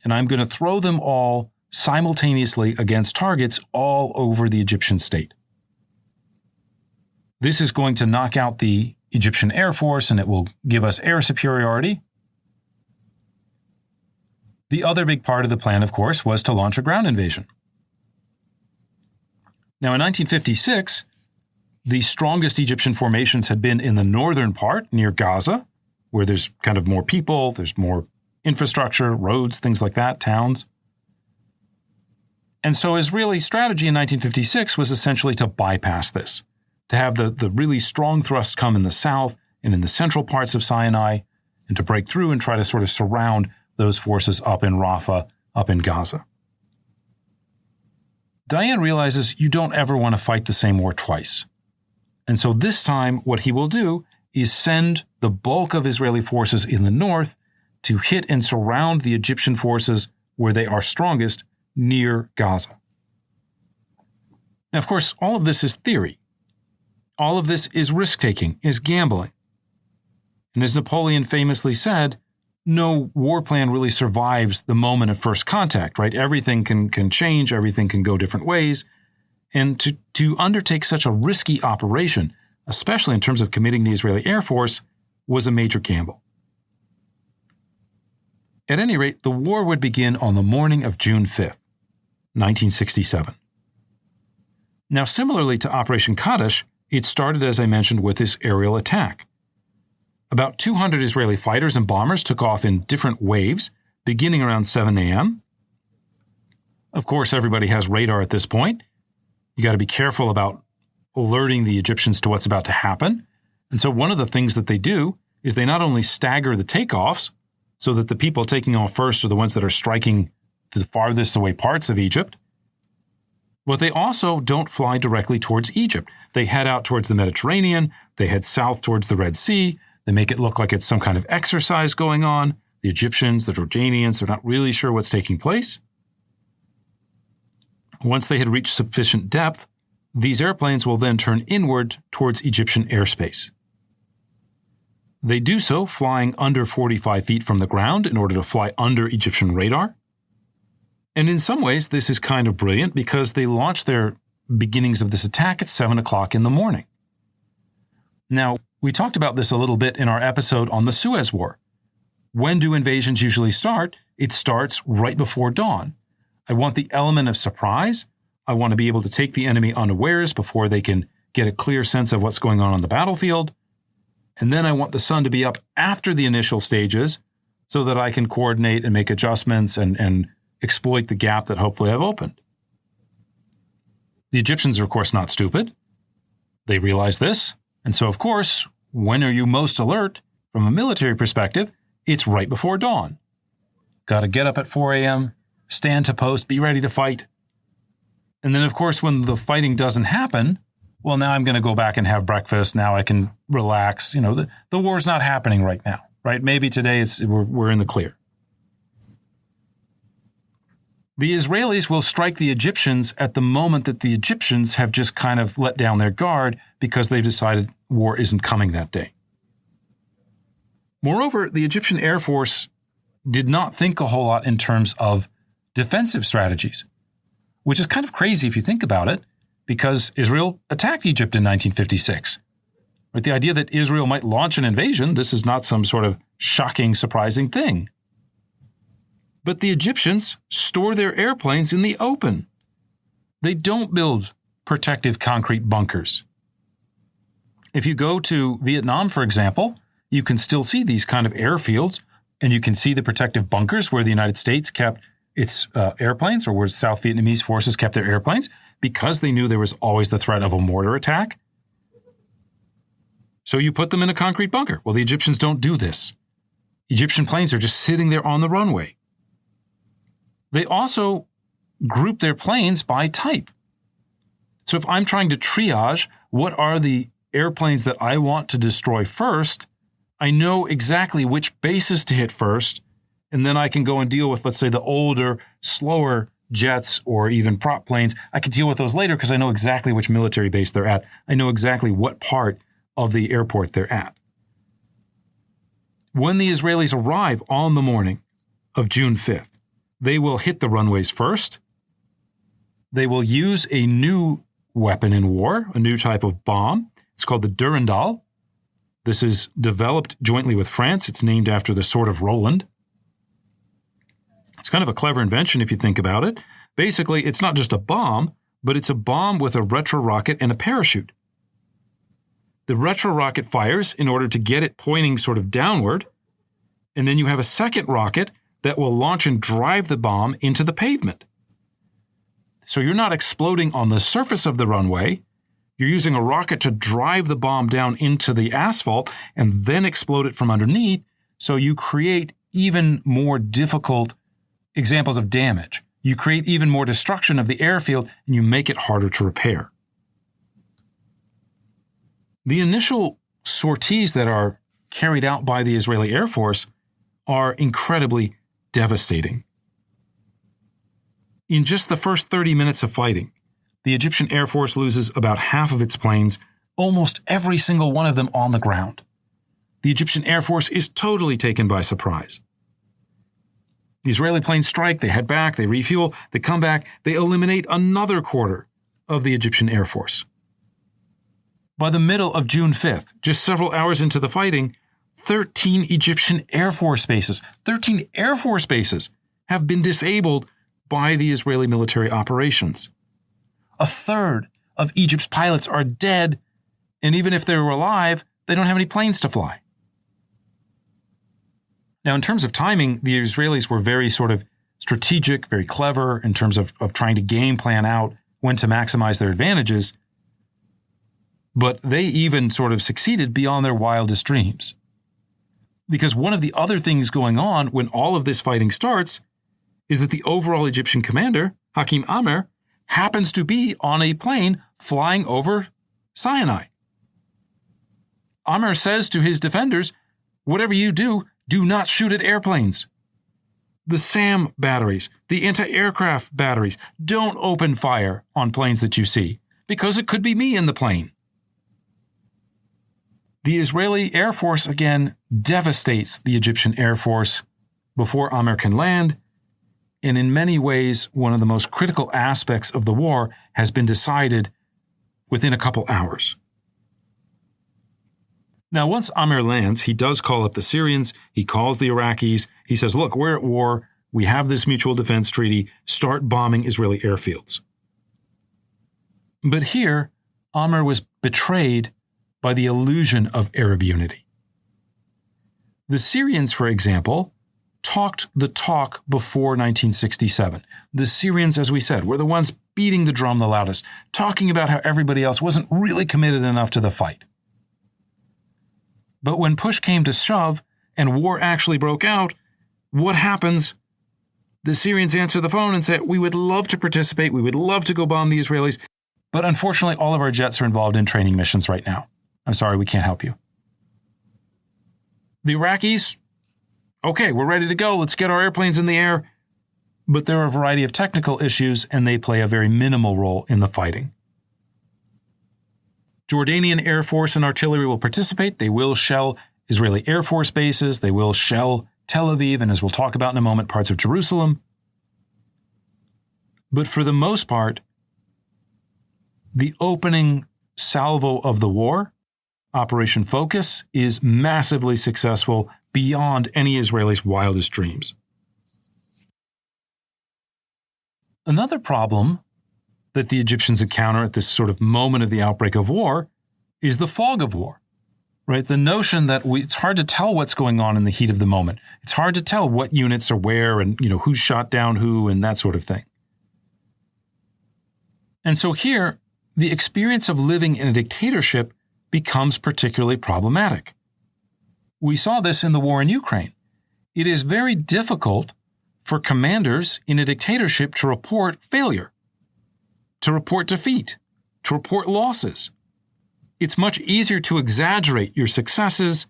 And I'm going to throw them all simultaneously against targets all over the Egyptian state. This is going to knock out the Egyptian Air Force, and it will give us air superiority. The other big part of the plan, of course, was to launch a ground invasion. Now, in 1956, the strongest Egyptian formations had been in the northern part, near Gaza, where there's kind of more people, there's more infrastructure, roads, things like that, towns. And so Israeli strategy in 1956 was essentially to bypass this, to have the really strong thrust come in the south, and in the central parts of Sinai, and to break through and try to sort of surround those forces up in Rafah, up in Gaza. Dayan realizes you don't ever want to fight the same war twice. And so this time, what he will do is send the bulk of Israeli forces in the north to hit and surround the Egyptian forces where they are strongest, near Gaza. Now, of course, all of this is theory. All of this is risk-taking, is gambling. And as Napoleon famously said, no war plan really survives the moment of first contact, right? Everything can change, everything can go different ways. And to undertake such a risky operation, especially in terms of committing the Israeli Air Force, was a major gamble. At any rate, the war would begin on the morning of June 5th, 1967. Now, similarly to Operation Kaddish, it started, as I mentioned, with this aerial attack. About 200 Israeli fighters and bombers took off in different waves, beginning around 7 a.m. Of course, everybody has radar at this point. You got to be careful about alerting the Egyptians to what's about to happen. And so one of the things that they do is they not only stagger the takeoffs so that the people taking off first are the ones that are striking the farthest away parts of Egypt, but they also don't fly directly towards Egypt. They head out towards the Mediterranean, they head south towards the Red Sea, they make it look like it's some kind of exercise going on. The Egyptians, the Jordanians, they're not really sure what's taking place. Once they had reached sufficient depth, these airplanes will then turn inward towards Egyptian airspace. They do so flying under 45 feet from the ground in order to fly under Egyptian radar. And in some ways, this is kind of brilliant because they launch their beginnings of this attack at 7 o'clock in the morning. Now, we talked about this a little bit in our episode on the Suez War. When do invasions usually start? It starts right before dawn. I want the element of surprise. I want to be able to take the enemy unawares before they can get a clear sense of what's going on the battlefield. And then I want the sun to be up after the initial stages so that I can coordinate and make adjustments and exploit the gap that hopefully I've opened. The Egyptians are, of course, not stupid. They realize this. And so, of course, when are you most alert from a military perspective? It's right before dawn. Got to get up at 4 a.m., stand to post, be ready to fight. And then, of course, when the fighting doesn't happen, well, now I'm going to go back and have breakfast. Now I can relax. You know, the war's not happening right now, right? Maybe today we're in the clear. The Israelis will strike the Egyptians at the moment that the Egyptians have just kind of let down their guard because they've decided war isn't coming that day. Moreover, the Egyptian Air Force did not think a whole lot in terms of defensive strategies, which is kind of crazy if you think about it, because Israel attacked Egypt in 1956. With the idea that Israel might launch an invasion, this is not some sort of shocking, surprising thing. But the Egyptians store their airplanes in the open. They don't build protective concrete bunkers. If you go to Vietnam, for example, you can still see these kind of airfields, and you can see the protective bunkers where the United States kept its airplanes, or where South Vietnamese forces kept their airplanes, because they knew there was always the threat of a mortar attack. So you put them in a concrete bunker. Well, the Egyptians don't do this. Egyptian planes are just sitting there on the runway. They also group their planes by type. So if I'm trying to triage what are the airplanes that I want to destroy first, I know exactly which bases to hit first, and then I can go and deal with, let's say, the older, slower jets or even prop planes. I can deal with those later because I know exactly which military base they're at. I know exactly what part of the airport they're at. When the Israelis arrive on the morning of June 5th, they will hit the runways first. They will use a new weapon in war, a new type of bomb. It's called the Durandal. This is developed jointly with France. It's named after the Sword of Roland. It's kind of a clever invention if you think about it. Basically, it's not just a bomb, but it's a bomb with a retro-rocket and a parachute. The retro-rocket fires in order to get it pointing sort of downward, and then you have a second rocket that will launch and drive the bomb into the pavement. So you're not exploding on the surface of the runway, You're using a rocket to drive the bomb down into the asphalt and then explode it from underneath, so you create even more difficult examples of damage. You create even more destruction of the airfield, and you make it harder to repair. The initial sorties that are carried out by the Israeli Air Force are incredibly devastating. In just the first 30 minutes of fighting, the Egyptian Air Force loses about half of its planes, almost every single one of them on the ground. The Egyptian Air Force is totally taken by surprise. The Israeli planes strike, they head back, they refuel, they come back, they eliminate another quarter of the Egyptian Air Force. By the middle of June 5th, just several hours into the fighting, 13 Egyptian Air Force bases, 13 Air Force bases have been disabled by the Israeli military operations. A third of Egypt's pilots are dead, and even if they were alive, they don't have any planes to fly. Now, in terms of timing, the Israelis were very sort of strategic, very clever in terms of trying to game plan out when to maximize their advantages, but they even sort of succeeded beyond their wildest dreams. Because one of the other things going on when all of this fighting starts is that the overall Egyptian commander, Hakim Amer, happens to be on a plane flying over Sinai. Amer says to his defenders, "Whatever you do, do not shoot at airplanes. The SAM batteries, the anti-aircraft batteries, don't open fire on planes that you see, because it could be me in the plane." The Israeli Air Force, again, devastates the Egyptian Air Force before Amer can land, and in many ways, one of the most critical aspects of the war has been decided within a couple hours. Now, once Amer lands, he does call up the Syrians, he calls the Iraqis, he says, "Look, we're at war, we have this mutual defense treaty, start bombing Israeli airfields." But here, Amer was betrayed by the illusion of Arab unity. The Syrians, for example, talked the talk before 1967. The Syrians, as we said, were the ones beating the drum the loudest, talking about how everybody else wasn't really committed enough to the fight. But when push came to shove and war actually broke out, what happens? The Syrians answer the phone and say, "We would love to participate, we would love to go bomb the Israelis, but unfortunately all of our jets are involved in training missions right now. I'm sorry, we can't help you." The Iraqis, "Okay, we're ready to go, let's get our airplanes in the air," but there are a variety of technical issues and they play a very minimal role in the fighting. Jordanian Air Force and artillery will participate. They will shell Israeli Air Force bases. They will shell Tel Aviv, and as we'll talk about in a moment, parts of Jerusalem. But for the most part, the opening salvo of the war, Operation Focus, is massively successful beyond any Israeli's wildest dreams. Another problem that the Egyptians encounter at this sort of moment of the outbreak of war is the fog of war, right? The notion that it's hard to tell what's going on in the heat of the moment. It's hard to tell what units are where and, who shot down who and that sort of thing. And so here, the experience of living in a dictatorship becomes particularly problematic. We saw this in the war in Ukraine. It is very difficult for commanders in a dictatorship to report failure, to report defeat, to report losses. It's much easier to exaggerate your successes.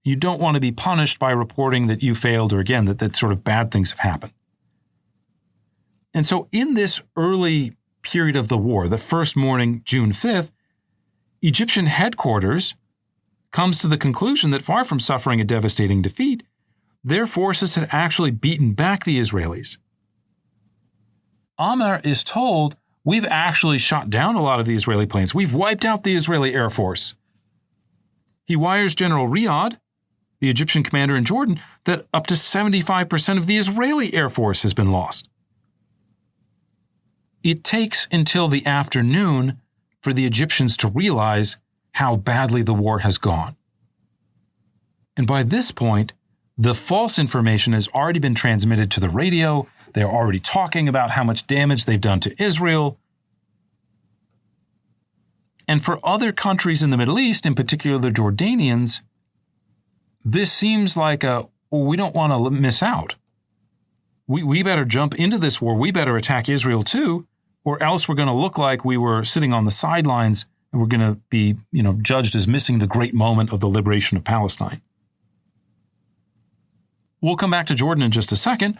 You don't want to be punished by reporting that you failed or, again, that sort of bad things have happened. And so in this early period of the war, the first morning, June 5th, Egyptian headquarters comes to the conclusion that far from suffering a devastating defeat, their forces had actually beaten back the Israelis. Amer is told, "We've actually shot down a lot of the Israeli planes. We've wiped out the Israeli Air Force." He wires General Riyad, the Egyptian commander in Jordan, that up to 75% of the Israeli Air Force has been lost. It takes until the afternoon for the Egyptians to realize how badly the war has gone. And by this point, the false information has already been transmitted to the radio. They're already talking about how much damage they've done to Israel. And for other countries in the Middle East, in particular the Jordanians, this seems like we don't want to miss out. We better jump into this war. We better attack Israel too, or else we're going to look like we were sitting on the sidelines and we're going to be, judged as missing the great moment of the liberation of Palestine. We'll come back to Jordan in just a second,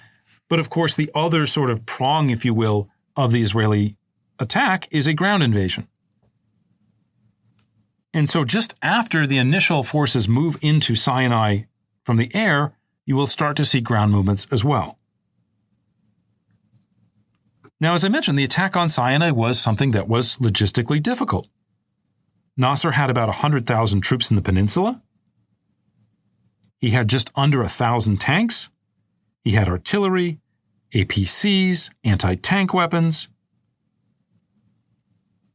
but of course the other sort of prong, if you will, of the Israeli attack is a ground invasion. And so just after the initial forces move into Sinai from the air, you will start to see ground movements as well. Now, as I mentioned, the attack on Sinai was something that was logistically difficult. Nasser had about 100,000 troops in the peninsula. He had just under 1,000 tanks. He had artillery, APCs, anti-tank weapons.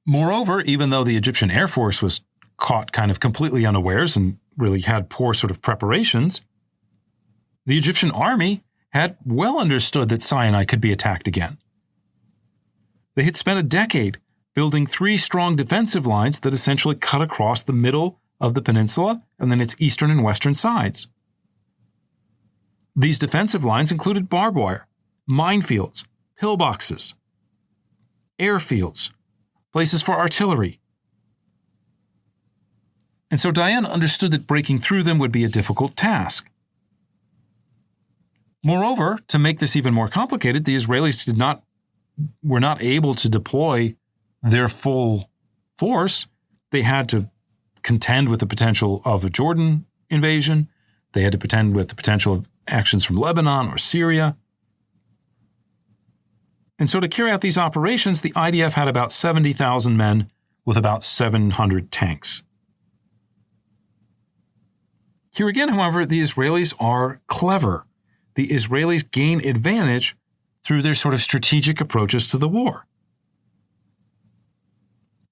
Moreover, even though the Egyptian Air Force was caught kind of completely unawares and really had poor sort of preparations, the Egyptian army had well understood that Sinai could be attacked again. They had spent a decade building 3 strong defensive lines that essentially cut across the middle of the peninsula and then its eastern and western sides. These defensive lines included barbed wire, minefields, pillboxes, airfields, places for artillery. And so Dayan understood that breaking through them would be a difficult task. Moreover, to make this even more complicated, the Israelis were not able to deploy their full force. They had to contend with the potential of a Jordan invasion. They had to contend with the potential of actions from Lebanon or Syria. And so to carry out these operations, the IDF had about 70,000 men with about 700 tanks. Here again, however, the Israelis are clever. The Israelis gain advantage through their sort of strategic approaches to the war.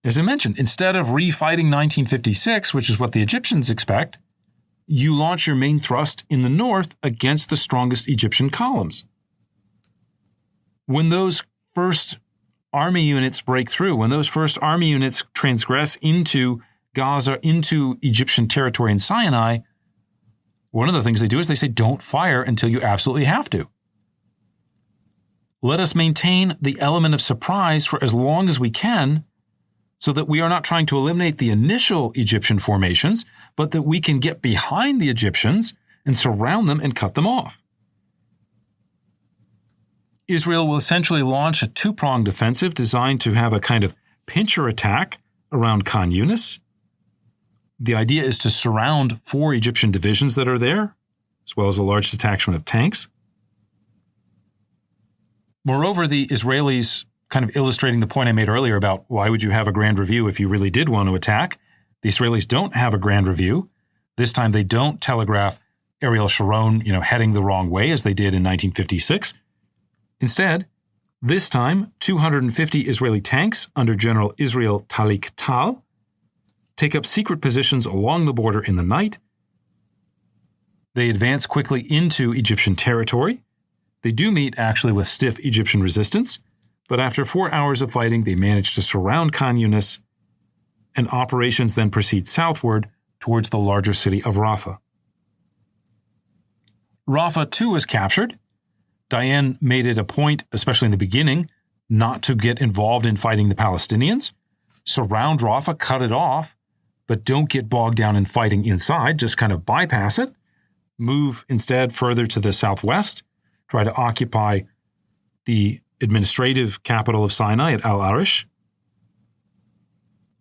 As I mentioned, instead of refighting 1956, which is what the Egyptians expect, you launch your main thrust in the north against the strongest Egyptian columns. When those first army units break through, when those first army units transgress into Gaza, into Egyptian territory in Sinai, one of the things they do is they say, don't fire until you absolutely have to. Let us maintain the element of surprise for as long as we can so that we are not trying to eliminate the initial Egyptian formations, but that we can get behind the Egyptians and surround them and cut them off. Israel will essentially launch a 2-pronged offensive designed to have a kind of pincher attack around Khan Yunis. The idea is to surround 4 Egyptian divisions that are there, as well as a large detachment of tanks. Moreover, the Israelis, kind of illustrating the point I made earlier about why would you have a grand review if you really did want to attack, the Israelis don't have a grand review. This time they don't telegraph Ariel Sharon, heading the wrong way as they did in 1956. Instead, this time, 250 Israeli tanks under General Israel Talik Tal take up secret positions along the border in the night. They advance quickly into Egyptian territory. They do meet actually with stiff Egyptian resistance, but after 4 hours of fighting, they manage to surround Khan Yunis, and operations then proceed southward towards the larger city of Rafah. Rafah too was captured. Dayan made it a point, especially in the beginning, not to get involved in fighting the Palestinians. Surround Rafah, cut it off, but don't get bogged down in fighting inside, just kind of bypass it. Move instead further to the southwest, try to occupy the administrative capital of Sinai at Al Arish.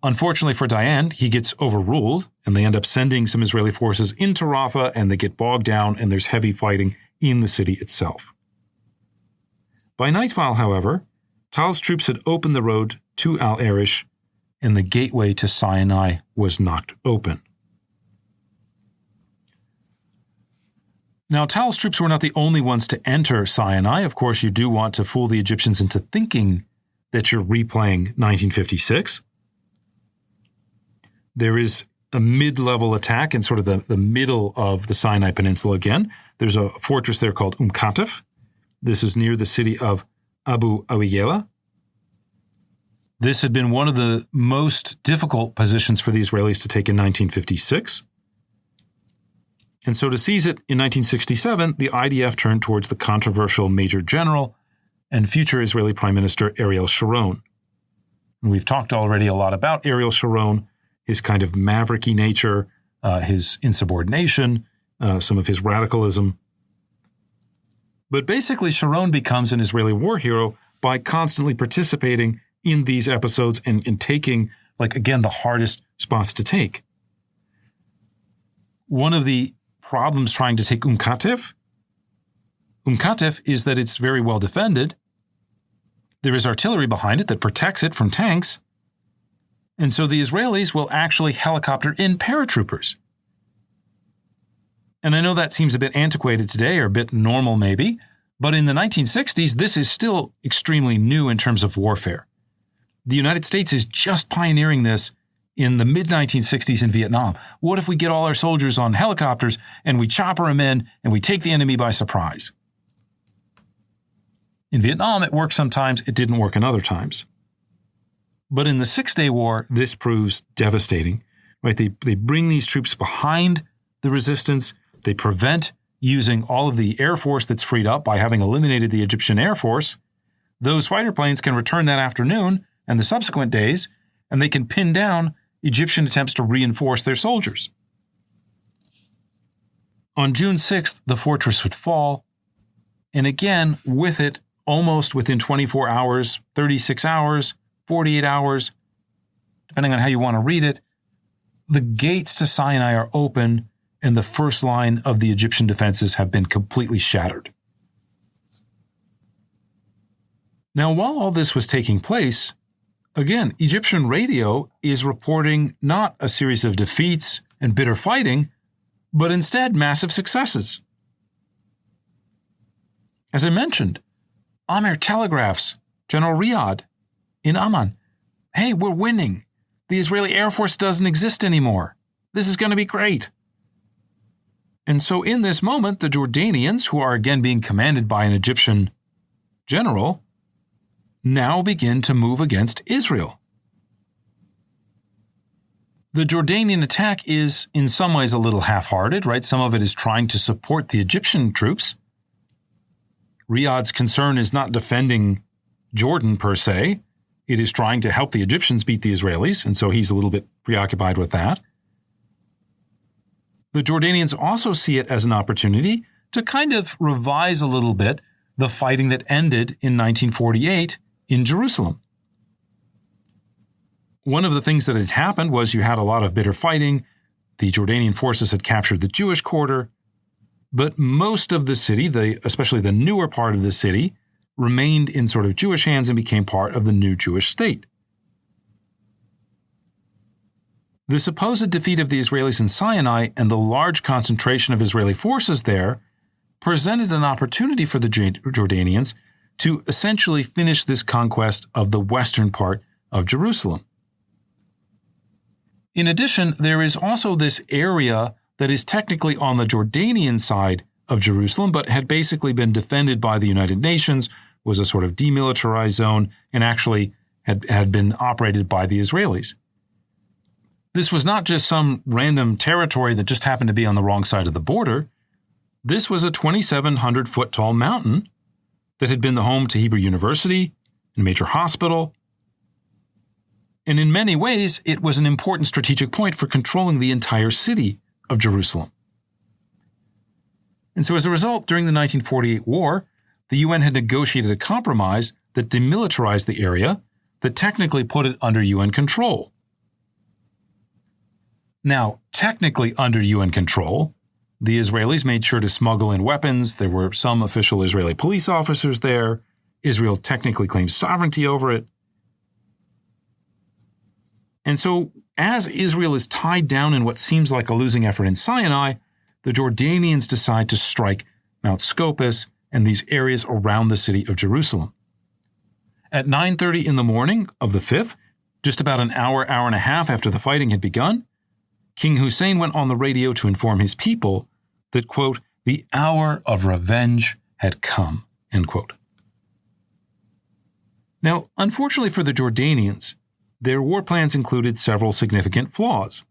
Unfortunately for Dayan, he gets overruled, and they end up sending some Israeli forces into Rafah, and they get bogged down, and there's heavy fighting in the city itself. By nightfall, however, Tal's troops had opened the road to Al Arish, and the gateway to Sinai was knocked open. Now, Tal's troops were not the only ones to enter Sinai. Of course, you do want to fool the Egyptians into thinking that you're replaying 1956. There is a mid-level attack in sort of the middle of the Sinai Peninsula again. There's a fortress there called Katef. This is near the city of Abu Awiyela. This had been one of the most difficult positions for the Israelis to take in 1956. And so to seize it in 1967, the IDF turned towards the controversial Major General and future Israeli Prime Minister Ariel Sharon. And we've talked already a lot about Ariel Sharon, his kind of mavericky nature, his insubordination, some of his radicalism. But basically, Sharon becomes an Israeli war hero by constantly participating in these episodes and taking, again, the hardest spots to take. One of the problems trying to take Katef is that it's very well defended. There is artillery behind it that protects it from tanks. And so the Israelis will actually helicopter in paratroopers. And I know that seems a bit antiquated today, or a bit normal maybe, but in the 1960s, this is still extremely new in terms of warfare. The United States is just pioneering this in the mid-1960s in Vietnam. What if we get all our soldiers on helicopters and we chopper them in and we take the enemy by surprise? In Vietnam, it worked sometimes, it didn't work in other times. But in the Six-Day War, this proves devastating. Right? They bring these troops behind the resistance. They prevent using all of the air force that's freed up by having eliminated the Egyptian Air Force. Those fighter planes can return that afternoon and the subsequent days, and they can pin down Egyptian attempts to reinforce their soldiers. On June 6th, the fortress would fall, and again, with it, almost within 24 hours, 36 hours, 48 hours, depending on how you want to read it, the gates to Sinai are open, and the first line of the Egyptian defenses have been completely shattered. Now, while all this was taking place, again, Egyptian radio is reporting not a series of defeats and bitter fighting, but instead massive successes. As I mentioned, Amir telegraphs General Riyadh in Amman, "Hey, we're winning. The Israeli Air Force doesn't exist anymore. This is going to be great." And so in this moment, the Jordanians, who are again being commanded by an Egyptian general, now begin to move against Israel. The Jordanian attack is in some ways a little half-hearted, right? Some of it is trying to support the Egyptian troops. Riyadh's concern is not defending Jordan per se. It is trying to help the Egyptians beat the Israelis, and so he's a little bit preoccupied with that. The Jordanians also see it as an opportunity to kind of revise a little bit the fighting that ended in 1948 in Jerusalem. One of the things that had happened was you had a lot of bitter fighting. The Jordanian forces had captured the Jewish quarter, but most of the city, especially the newer part of the city, remained in sort of Jewish hands and became part of the new Jewish state. The supposed defeat of the Israelis in Sinai and the large concentration of Israeli forces there presented an opportunity for the Jordanians to essentially finish this conquest of the western part of Jerusalem. In addition, there is also this area that is technically on the Jordanian side of Jerusalem, but had basically been defended by the United Nations, was a sort of demilitarized zone, and actually had been operated by the Israelis. This was not just some random territory that just happened to be on the wrong side of the border. This was a 2,700-foot tall mountain that had been the home to Hebrew University, a major hospital. And in many ways, it was an important strategic point for controlling the entire city of Jerusalem. And so as a result, during the 1948 war, the UN had negotiated a compromise that demilitarized the area, that technically put it under UN control. Now, technically under UN control, the Israelis made sure to smuggle in weapons. There were some official Israeli police officers there. Israel technically claims sovereignty over it. And so, as Israel is tied down in what seems like a losing effort in Sinai, the Jordanians decide to strike Mount Scopus and these areas around the city of Jerusalem. At 9:30 in the morning of the 5th, just about an hour and a half after the fighting had begun, King Hussein went on the radio to inform his people that, quote, the hour of revenge had come, end quote. Now, unfortunately for the Jordanians, their war plans included several significant flaws,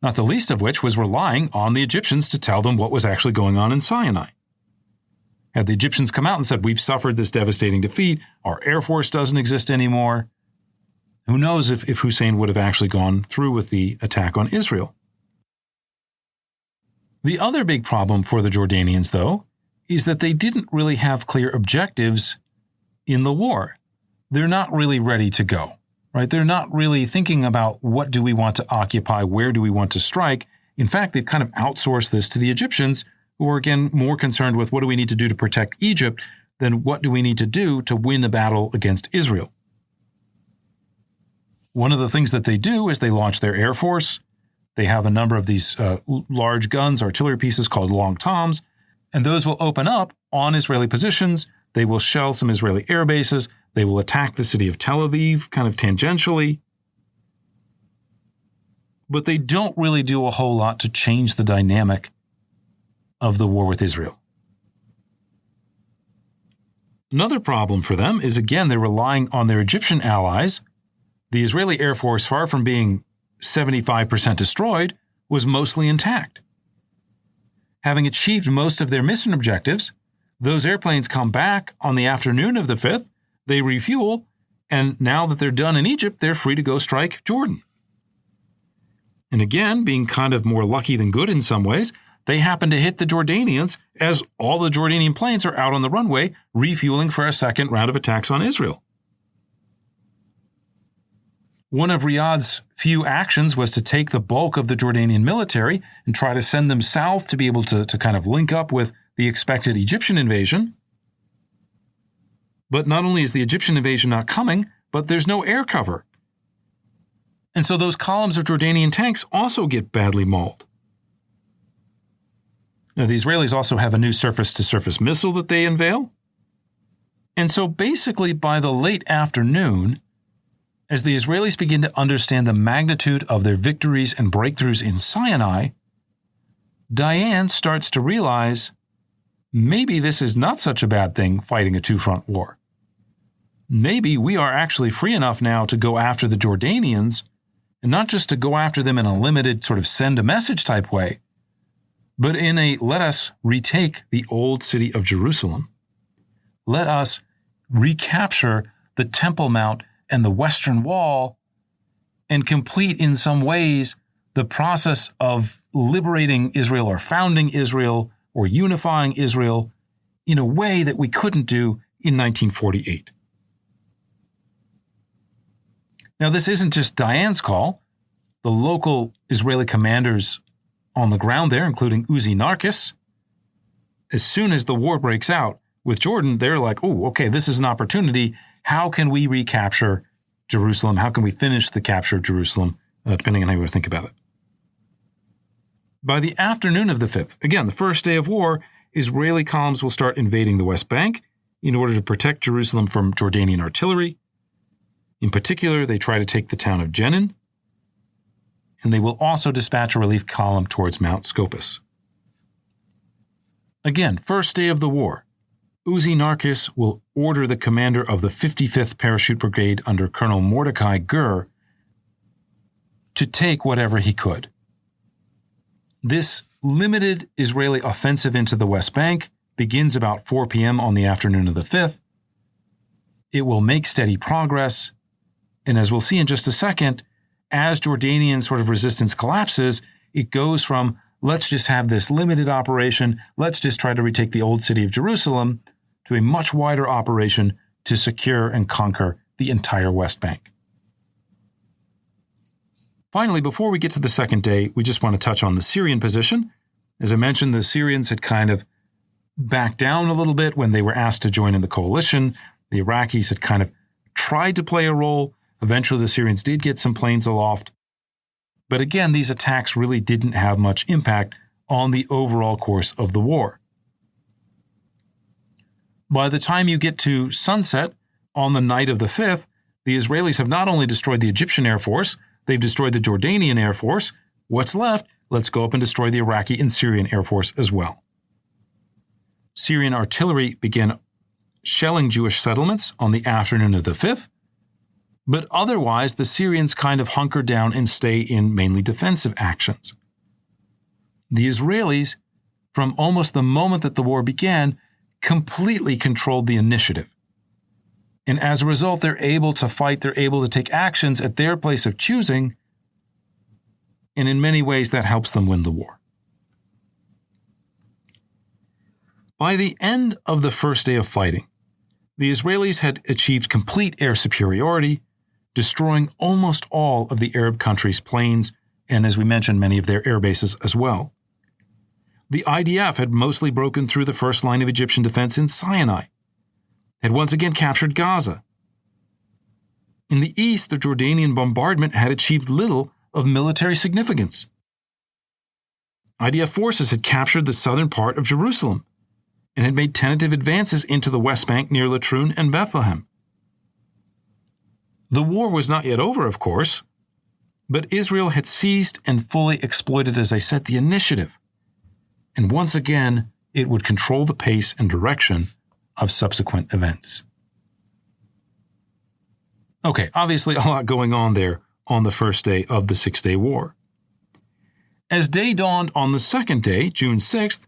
not the least of which was relying on the Egyptians to tell them what was actually going on in Sinai. Had the Egyptians come out and said, we've suffered this devastating defeat, our air force doesn't exist anymore, who knows if Hussein would have actually gone through with the attack on Israel. The other big problem for the Jordanians, though, is that they didn't really have clear objectives in the war. They're not really ready to go, right? They're not really thinking about what do we want to occupy, where do we want to strike. In fact, they've kind of outsourced this to the Egyptians, who are, again, more concerned with what do we need to do to protect Egypt than what do we need to do to win a battle against Israel. One of the things that they do is they launch their air force. They have a number of these large guns, artillery pieces called long toms, and those will open up on Israeli positions. They will shell some Israeli air bases. They will attack the city of Tel Aviv, kind of tangentially. But they don't really do a whole lot to change the dynamic of the war with Israel. Another problem for them is, again, they're relying on their Egyptian allies. The Israeli Air Force, far from being 75% destroyed, was mostly intact. Having achieved most of their mission objectives, those airplanes come back on the afternoon of the 5th, they refuel, and now that they're done in Egypt, they're free to go strike Jordan. And again, being kind of more lucky than good in some ways, they happen to hit the Jordanians as all the Jordanian planes are out on the runway refueling for a second round of attacks on Israel. One of Riyadh's few actions was to take the bulk of the Jordanian military and try to send them south to be able to kind of link up with the expected Egyptian invasion. But not only is the Egyptian invasion not coming, but there's no air cover. And so those columns of Jordanian tanks also get badly mauled. Now, the Israelis also have a new surface-to-surface missile that they unveil. And so basically by the late afternoon, as the Israelis begin to understand the magnitude of their victories and breakthroughs in Sinai, Diane starts to realize maybe this is not such a bad thing, fighting a two-front war. Maybe we are actually free enough now to go after the Jordanians, and not just to go after them in a limited sort of send-a-message type way, but in a let us retake the old city of Jerusalem. Let us recapture the Temple Mount and the Western Wall and complete in some ways the process of liberating Israel or founding Israel or unifying Israel in a way that we couldn't do in 1948. Now, this isn't just Diane's call. The local Israeli commanders on the ground there, including Uzi Narkis, as soon as the war breaks out with Jordan, they're like, oh, okay, this is an opportunity. How can we recapture Jerusalem? How can we finish the capture of Jerusalem, depending on how you want to think about it? By the afternoon of the 5th, again, the first day of war, Israeli columns will start invading the West Bank in order to protect Jerusalem from Jordanian artillery. In particular, they try to take the town of Jenin, and they will also dispatch a relief column towards Mount Scopus. Again, first day of the war, Uzi Narkis will order the commander of the 55th Parachute Brigade under Colonel Mordecai Gur to take whatever he could. This limited Israeli offensive into the West Bank begins about 4 p.m. on the afternoon of the 5th. It will make steady progress, and as we'll see in just a second, as Jordanian sort of resistance collapses, it goes from let's just have this limited operation, let's just try to retake the old city of Jerusalem, to a much wider operation to secure and conquer the entire West Bank. Finally, before we get to the second day, we just want to touch on the Syrian position. As I mentioned, the Syrians had kind of backed down a little bit when they were asked to join in the coalition. The Iraqis had kind of tried to play a role. Eventually, the Syrians did get some planes aloft. But again, these attacks really didn't have much impact on the overall course of the war. By the time you get to sunset on the night of the 5th, the Israelis have not only destroyed the Egyptian Air Force, they've destroyed the Jordanian Air Force. What's left? Let's go up and destroy the Iraqi and Syrian Air Force as well. Syrian artillery began shelling Jewish settlements on the afternoon of the 5th, but otherwise the Syrians kind of hunker down and stay in mainly defensive actions. The Israelis, from almost the moment that the war began, completely controlled the initiative. And as a result, they're able to fight, they're able to take actions at their place of choosing, and in many ways that helps them win the war. By the end of the first day of fighting, the Israelis had achieved complete air superiority, destroying almost all of the Arab countries' planes and, as we mentioned, many of their air bases as well. The IDF had mostly broken through the first line of Egyptian defense in Sinai, had once again captured Gaza. In the east, the Jordanian bombardment had achieved little of military significance. IDF forces had captured the southern part of Jerusalem and had made tentative advances into the West Bank near Latrun and Bethlehem. The war was not yet over, of course, but Israel had seized and fully exploited, as I said, the initiative. And once again, it would control the pace and direction of subsequent events. Okay, obviously a lot going on there on the first day of the Six-Day War. As day dawned on the second day, June 6th,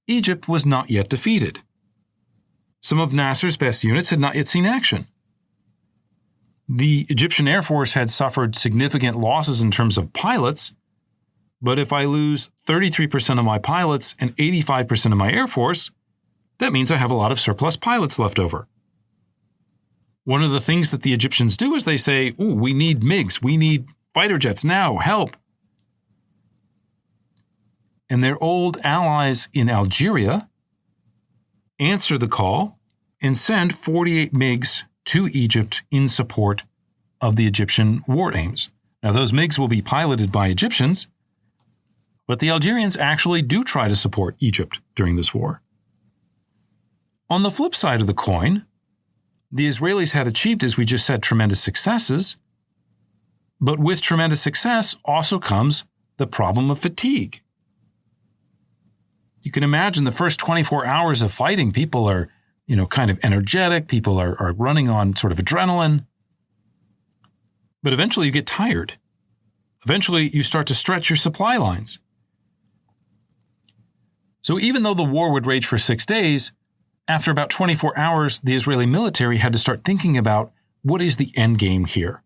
Egypt was not yet defeated. Some of Nasser's best units had not yet seen action. The Egyptian Air Force had suffered significant losses in terms of pilots, but if I lose 33% of my pilots and 85% of my Air Force, that means I have a lot of surplus pilots left over. One of the things that the Egyptians do is they say, "Ooh, we need MiGs, we need fighter jets now, help." And their old allies in Algeria answer the call and send 48 MiGs to Egypt in support of the Egyptian war aims. Now, those MiGs will be piloted by Egyptians, but the Algerians actually do try to support Egypt during this war. On the flip side of the coin, the Israelis had achieved, as we just said, tremendous successes, but with tremendous success also comes the problem of fatigue. You can imagine the first 24 hours of fighting, people are, kind of energetic, people are running on sort of adrenaline, but eventually you get tired. Eventually you start to stretch your supply lines. So even though the war would rage for 6 days, after about 24 hours, the Israeli military had to start thinking about what is the end game here?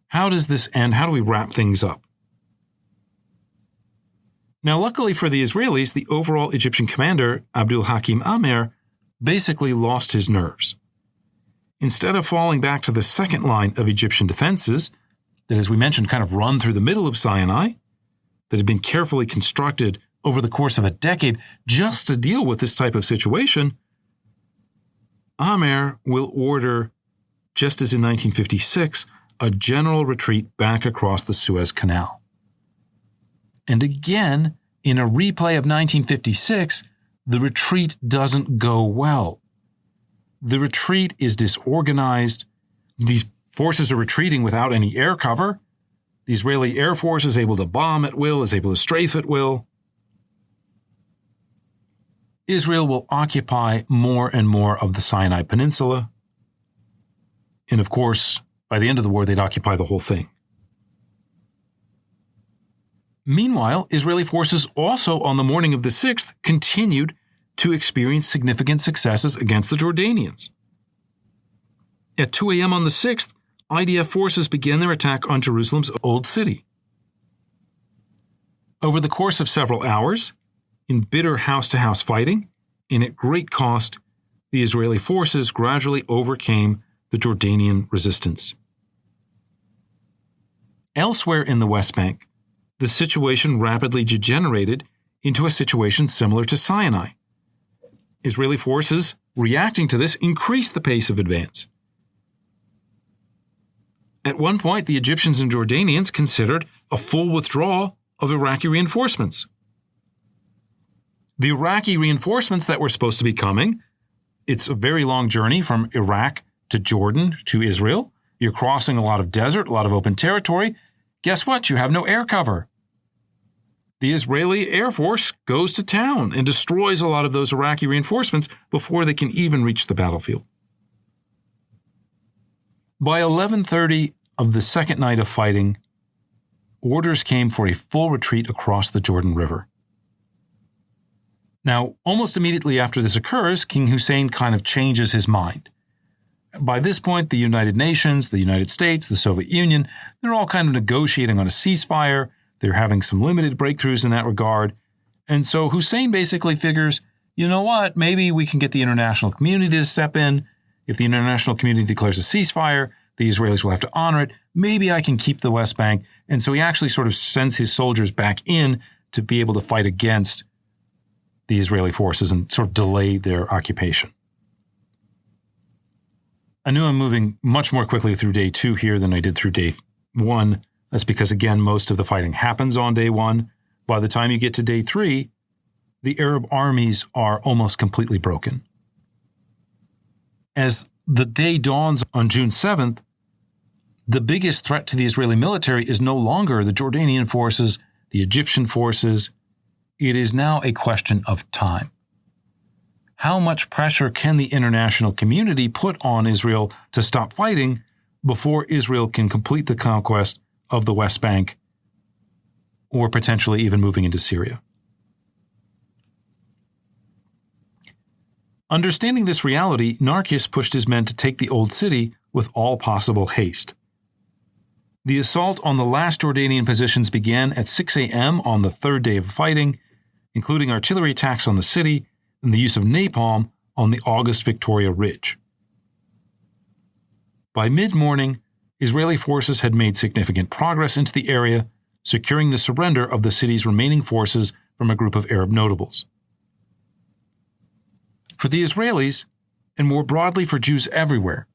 How does this end? How do we wrap things up? Now, luckily for the Israelis, the overall Egyptian commander, Abdul Hakim Amer, basically lost his nerves. Instead of falling back to the second line of Egyptian defenses, that, as we mentioned, kind of run through the middle of Sinai, that had been carefully constructed over the course of a decade just to deal with this type of situation, Amer will order, just as in 1956, a general retreat back across the Suez Canal. And again, in a replay of 1956, the retreat doesn't go well. The retreat is disorganized. These forces are retreating without any air cover. The Israeli Air Force is able to bomb at will, is able to strafe at will. Israel will occupy more and more of the Sinai Peninsula. And of course, by the end of the war, they'd occupy the whole thing. Meanwhile, Israeli forces also on the morning of the 6th continued to experience significant successes against the Jordanians. At 2 a.m. on the 6th, IDF forces began their attack on Jerusalem's Old City. Over the course of several hours, in bitter house-to-house fighting, and at great cost, the Israeli forces gradually overcame the Jordanian resistance. Elsewhere in the West Bank, the situation rapidly degenerated into a situation similar to Sinai. Israeli forces, reacting to this, increased the pace of advance. At one point, the Egyptians and Jordanians considered a full withdrawal of Iraqi reinforcements. The Iraqi reinforcements that were supposed to be coming, it's a very long journey from Iraq to Jordan to Israel. You're crossing a lot of desert, a lot of open territory. Guess what? You have no air cover. The Israeli Air Force goes to town and destroys a lot of those Iraqi reinforcements before they can even reach the battlefield. By 11:30 of the second night of fighting, orders came for a full retreat across the Jordan River. Now, almost immediately after this occurs, King Hussein kind of changes his mind. By this point, the United Nations, the United States, the Soviet Union, they're all kind of negotiating on a ceasefire. They're having some limited breakthroughs in that regard. And so Hussein basically figures, you know what, maybe we can get the international community to step in. If the international community declares a ceasefire, the Israelis will have to honor it. Maybe I can keep the West Bank. And so he actually sort of sends his soldiers back in to be able to fight against the Israeli forces and sort of delay their occupation. I knew I'm moving much more quickly through day 2 here than I did through day 1. That's because, again, most of the fighting happens on day 1. By the time you get to day 3, the Arab armies are almost completely broken. As the day dawns on June 7th, the biggest threat to the Israeli military is no longer the Jordanian forces, the Egyptian forces. It is now a question of time. How much pressure can the international community put on Israel to stop fighting before Israel can complete the conquest of the West Bank or potentially even moving into Syria? Understanding this reality, Narkis pushed his men to take the old city with all possible haste. The assault on the last Jordanian positions began at 6 a.m. on the third day of fighting, including artillery attacks on the city and the use of napalm on the August Victoria Ridge. By mid-morning, Israeli forces had made significant progress into the area, securing the surrender of the city's remaining forces from a group of Arab notables. For the Israelis, and more broadly for Jews everywhere,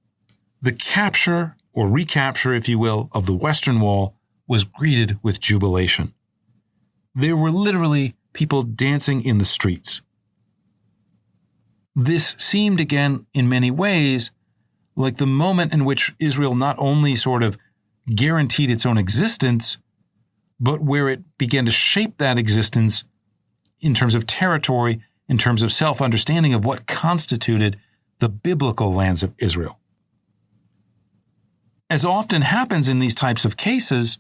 the capture, or recapture, if you will, of the Western Wall was greeted with jubilation. There were literally people dancing in the streets. This seemed, again, in many ways, like the moment in which Israel not only sort of guaranteed its own existence, but where it began to shape that existence in terms of territory, in terms of self-understanding of what constituted the biblical lands of Israel. As often happens in these types of cases,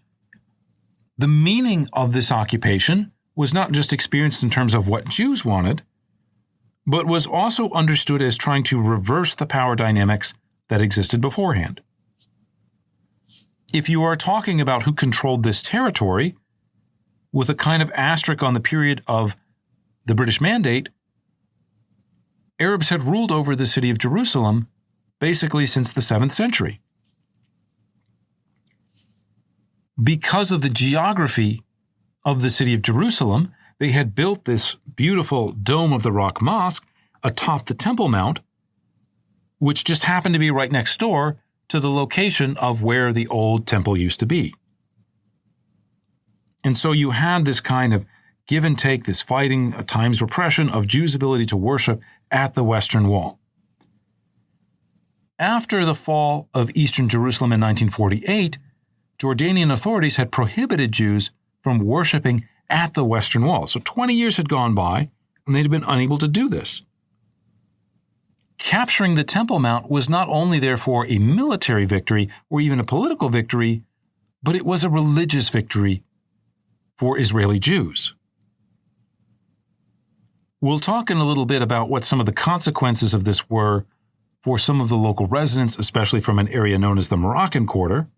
the meaning of this occupation was not just experienced in terms of what Jews wanted, but was also understood as trying to reverse the power dynamics that existed beforehand. If you are talking about who controlled this territory, with a kind of asterisk on the period of the British Mandate, Arabs had ruled over the city of Jerusalem basically since the 7th century. Because of the geography of the city of Jerusalem, they had built this beautiful Dome of the Rock mosque atop the Temple Mount, which just happened to be right next door to the location of where the old temple used to be. And so you had this kind of give and take, this fighting, at times repression of Jews' ability to worship at the Western Wall. After the fall of Eastern Jerusalem in 1948, Jordanian authorities had prohibited Jews from worshiping at the Western Wall. So 20 years had gone by, and they'd been unable to do this. Capturing the Temple Mount was not only therefore a military victory or even a political victory, but it was a religious victory for Israeli Jews. We'll talk in a little bit about what some of the consequences of this were for some of the local residents, especially from an area known as the Moroccan Quarter.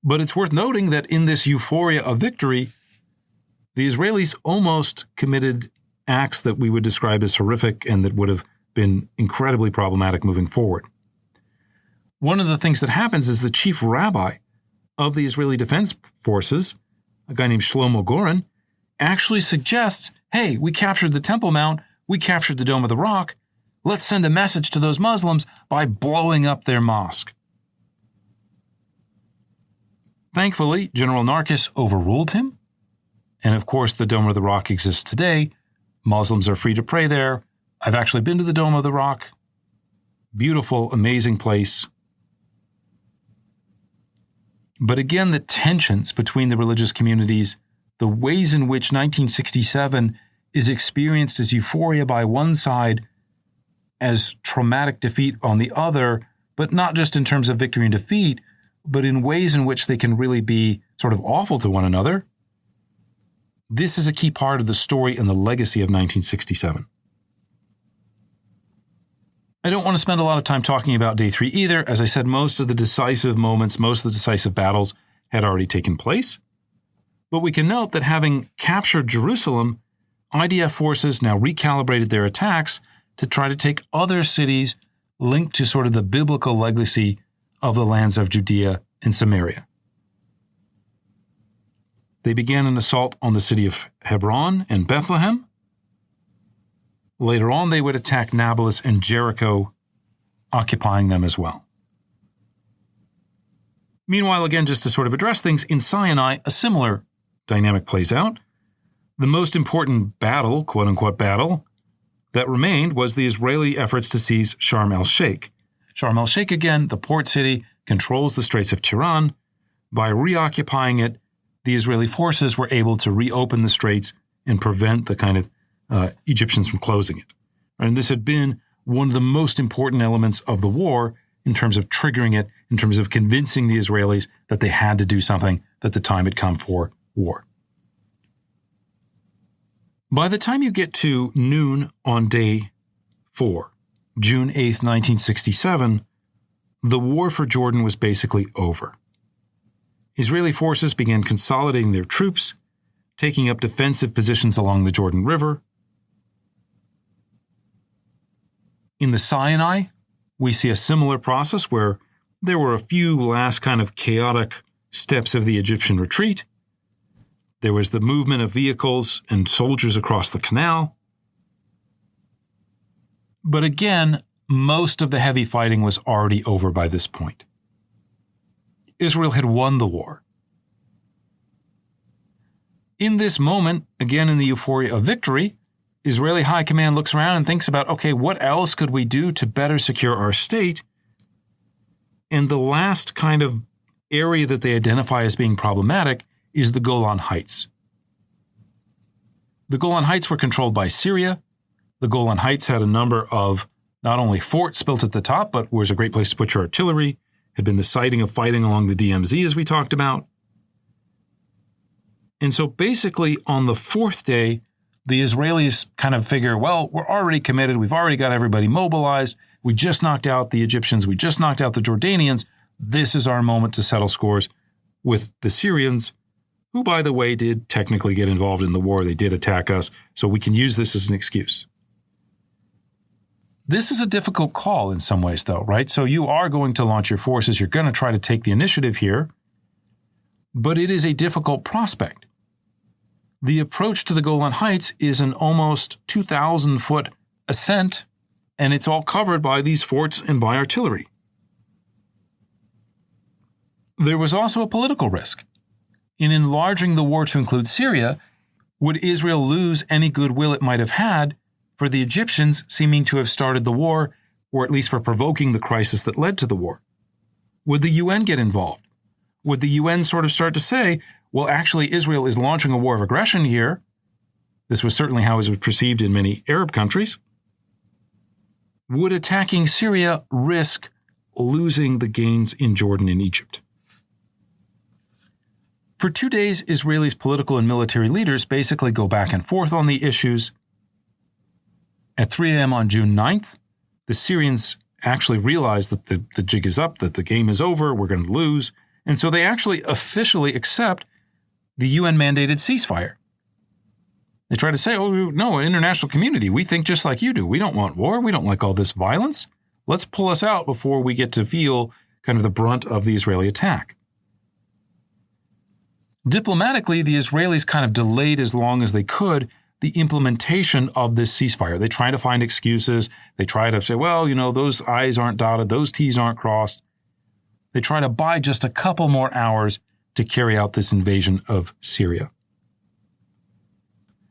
But it's worth noting that in this euphoria of victory, the Israelis almost committed acts that we would describe as horrific and that would have been incredibly problematic moving forward. One of the things that happens is the chief rabbi of the Israeli Defense Forces, a guy named Shlomo Goren, actually suggests, hey, we captured the Temple Mount, we captured the Dome of the Rock, let's send a message to those Muslims by blowing up their mosque. Thankfully, General Narkis overruled him, and of course the Dome of the Rock exists today. Muslims are free to pray there. I've actually been to the Dome of the Rock. Beautiful, amazing place. But again, the tensions between the religious communities, the ways in which 1967 is experienced as euphoria by one side, as traumatic defeat on the other, but not just in terms of victory and defeat, but in ways in which they can really be sort of awful to one another. This is a key part of the story and the legacy of 1967. I don't want to spend a lot of time talking about Day 3 either. As I said, most of the decisive moments, most of the decisive battles had already taken place. But we can note that having captured Jerusalem, IDF forces now recalibrated their attacks to try to take other cities linked to sort of the biblical legacy of the lands of Judea and Samaria. They began an assault on the city of Hebron and Bethlehem. Later on, they would attack Nablus and Jericho, occupying them as well. Meanwhile, again, just to sort of address things, in Sinai, a similar dynamic plays out. The most important battle, quote-unquote battle, that remained was the Israeli efforts to seize Sharm el-Sheikh. Sharm el-Sheikh, again, the port city, controls the Straits of Tiran. By reoccupying it, the Israeli forces were able to reopen the straits and prevent the kind of Egyptians from closing it. And this had been one of the most important elements of the war in terms of triggering it, in terms of convincing the Israelis that they had to do something, that the time had come for war. By the time you get to noon on Day 4, June 8th, 1967, the war for Jordan was basically over. Israeli forces began consolidating their troops, taking up defensive positions along the Jordan River. In the Sinai, we see a similar process where there were a few last kind of chaotic steps of the Egyptian retreat. There was the movement of vehicles and soldiers across the canal. But again, most of the heavy fighting was already over by this point. Israel had won the war. In this moment, again in the euphoria of victory, Israeli high command looks around and thinks about, okay, what else could we do to better secure our state? And the last kind of area that they identify as being problematic is the Golan Heights. The Golan Heights were controlled by Syria. The Golan Heights had a number of not only forts built at the top, but was a great place to put your artillery, had been the siting of fighting along the DMZ as we talked about. And so basically on the fourth day, the Israelis kind of figure, well, we're already committed. We've already got everybody mobilized. We just knocked out the Egyptians. We just knocked out the Jordanians. This is our moment to settle scores with the Syrians, who, by the way, did technically get involved in the war. They did attack us, so we can use this as an excuse. This is a difficult call in some ways, though, right? So you are going to launch your forces. You're going to try to take the initiative here, but it is a difficult prospect. The approach to the Golan Heights is an almost 2,000-foot ascent, and it's all covered by these forts and by artillery. There was also a political risk. In enlarging the war to include Syria, would Israel lose any goodwill it might have had for the Egyptians seeming to have started the war, or at least for provoking the crisis that led to the war? Would the UN get involved? Would the UN sort of start to say, well, actually, Israel is launching a war of aggression here? This was certainly how it was perceived in many Arab countries. Would attacking Syria risk losing the gains in Jordan and Egypt? For 2 days, Israelis' political and military leaders basically go back and forth on the issues. At 3 a.m. on June 9th, the Syrians actually realize that the jig is up, that the game is over, we're going to lose. And so they actually officially accept the UN-mandated ceasefire. They try to say, oh, no, an international community, we think just like you do. We don't want war. We don't like all this violence. Let's pull us out before we get to feel kind of the brunt of the Israeli attack. Diplomatically, the Israelis kind of delayed as long as they could the implementation of this ceasefire. They try to find excuses. They try to say, well, those I's aren't dotted, those T's aren't crossed. They try to buy just a couple more hours to carry out this invasion of Syria.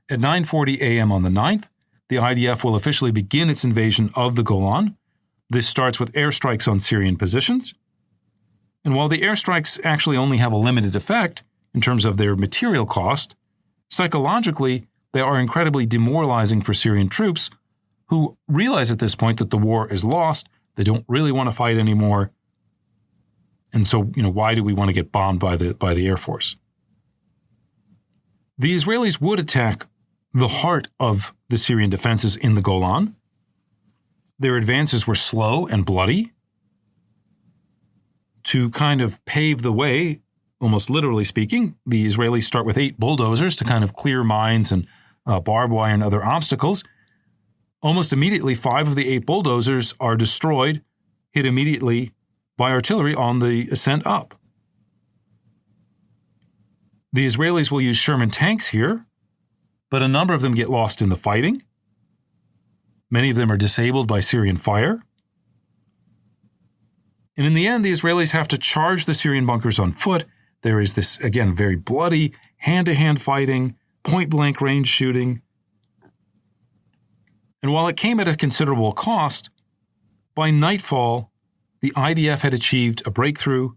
At 9:40 a.m. on the 9th, the IDF will officially begin its invasion of the Golan. This starts with airstrikes on Syrian positions. And while the airstrikes actually only have a limited effect in terms of their material cost, psychologically, they are incredibly demoralizing for Syrian troops who realize at this point that the war is lost. They don't really want to fight anymore. And so, why do we want to get bombed by the Air Force? The Israelis would attack the heart of the Syrian defenses in the Golan. Their advances were slow and bloody. To kind of pave the way, almost literally speaking, the Israelis start with 8 bulldozers to kind of clear mines and barbed wire and other obstacles. Almost immediately, 5 of the 8 bulldozers are destroyed, hit immediately by artillery on the ascent up. The Israelis will use Sherman tanks here, but a number of them get lost in the fighting. Many of them are disabled by Syrian fire. And in the end, the Israelis have to charge the Syrian bunkers on foot. There is this, again, very bloody, hand-to-hand fighting, point-blank range shooting. And while it came at a considerable cost, by nightfall, the IDF had achieved a breakthrough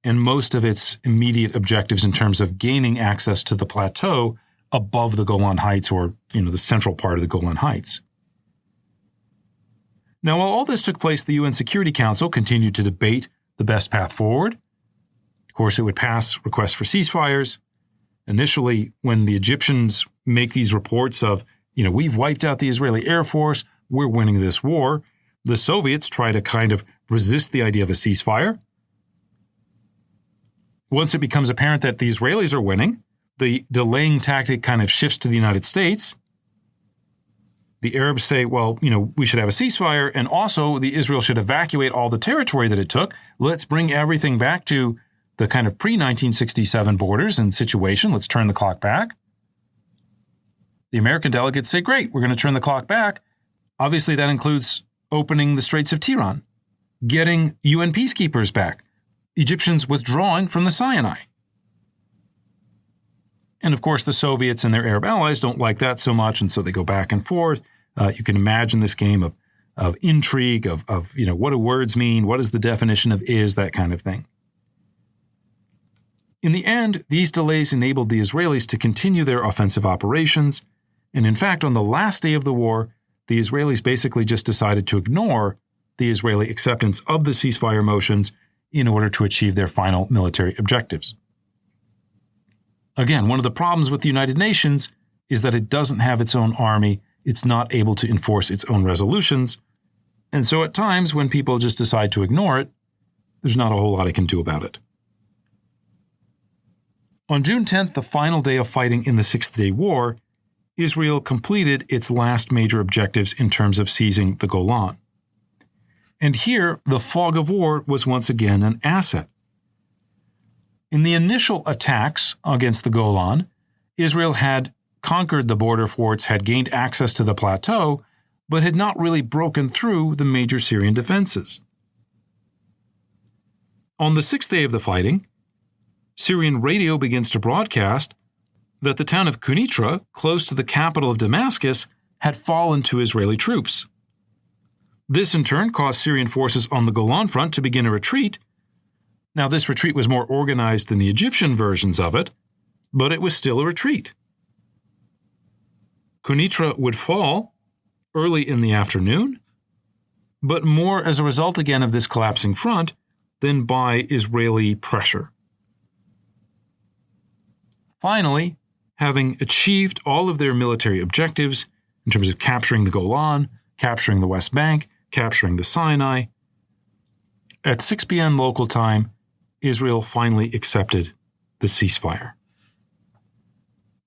and most of its immediate objectives in terms of gaining access to the plateau above the Golan Heights, or the central part of the Golan Heights. Now, while all this took place, the UN Security Council continued to debate the best path forward. Of course, it would pass requests for ceasefires. Initially, when the Egyptians make these reports of, we've wiped out the Israeli Air Force, we're winning this war, the Soviets try to kind of resist the idea of a ceasefire. Once it becomes apparent that the Israelis are winning, the delaying tactic kind of shifts to the United States. The Arabs say, well, we should have a ceasefire, and also Israel should evacuate all the territory that it took. Let's bring everything back to the kind of pre-1967 borders and situation. Let's turn the clock back. The American delegates say, great, we're going to turn the clock back. Obviously, that includes opening the Straits of Tiran, getting UN peacekeepers back, Egyptians withdrawing from the Sinai. And of course, the Soviets and their Arab allies don't like that so much, and so they go back and forth. You can imagine this game of intrigue, of what do words mean, what is the definition of is, that kind of thing. In the end, these delays enabled the Israelis to continue their offensive operations, and in fact, on the last day of the war, the Israelis basically just decided to ignore the Israeli acceptance of the ceasefire motions in order to achieve their final military objectives. Again, one of the problems with the United Nations is that it doesn't have its own army. It's not able to enforce its own resolutions. And so at times, when people just decide to ignore it, there's not a whole lot it can do about it. On June 10th, the final day of fighting in the Six-Day War, Israel completed its last major objectives in terms of seizing the Golan. And here, the fog of war was once again an asset. In the initial attacks against the Golan, Israel had conquered the border forts, had gained access to the plateau, but had not really broken through the major Syrian defenses. On the 6th day of the fighting, Syrian radio begins to broadcast that the town of Quneitra, close to the capital of Damascus, had fallen to Israeli troops. This in turn caused Syrian forces on the Golan front to begin a retreat. Now, this retreat was more organized than the Egyptian versions of it, but it was still a retreat. Quneitra would fall early in the afternoon, but more as a result again of this collapsing front than by Israeli pressure. Finally, having achieved all of their military objectives in terms of capturing the Golan, capturing the West Bank, capturing the Sinai, at 6 p.m. local time, Israel finally accepted the ceasefire.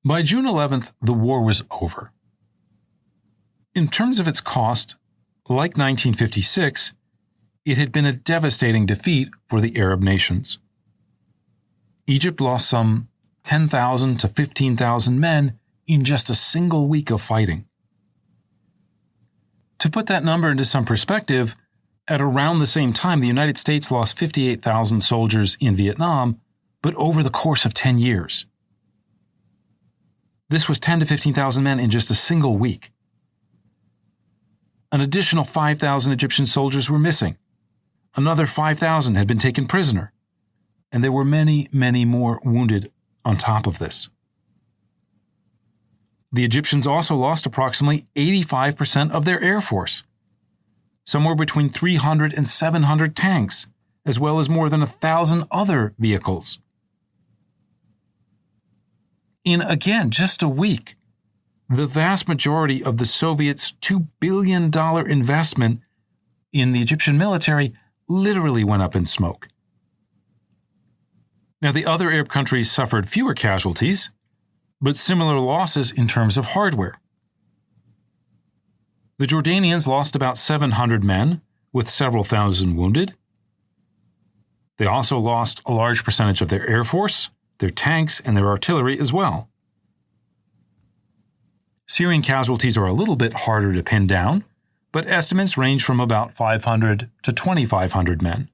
By June 11th, the war was over. In terms of its cost, like 1956, it had been a devastating defeat for the Arab nations. Egypt lost some 10,000 to 15,000 men in just a single week of fighting. To put that number into some perspective, at around the same time, the United States lost 58,000 soldiers in Vietnam, but over the course of 10 years. This was 10 to 15,000 men in just a single week. An additional 5,000 Egyptian soldiers were missing. Another 5,000 had been taken prisoner. And there were many, many more wounded on top of this. The Egyptians also lost approximately 85% of their air force. somewhere between 300 and 700 tanks, as well as more than 1,000 other vehicles. In, again, just a week, the vast majority of the Soviets' $2 billion investment in the Egyptian military literally went up in smoke. Now, the other Arab countries suffered fewer casualties, but similar losses in terms of hardware. The Jordanians lost about 700 men, with several thousand wounded. They also lost a large percentage of their air force, their tanks, and their artillery as well. Syrian casualties are a little bit harder to pin down, but estimates range from about 500 to 2,500 men.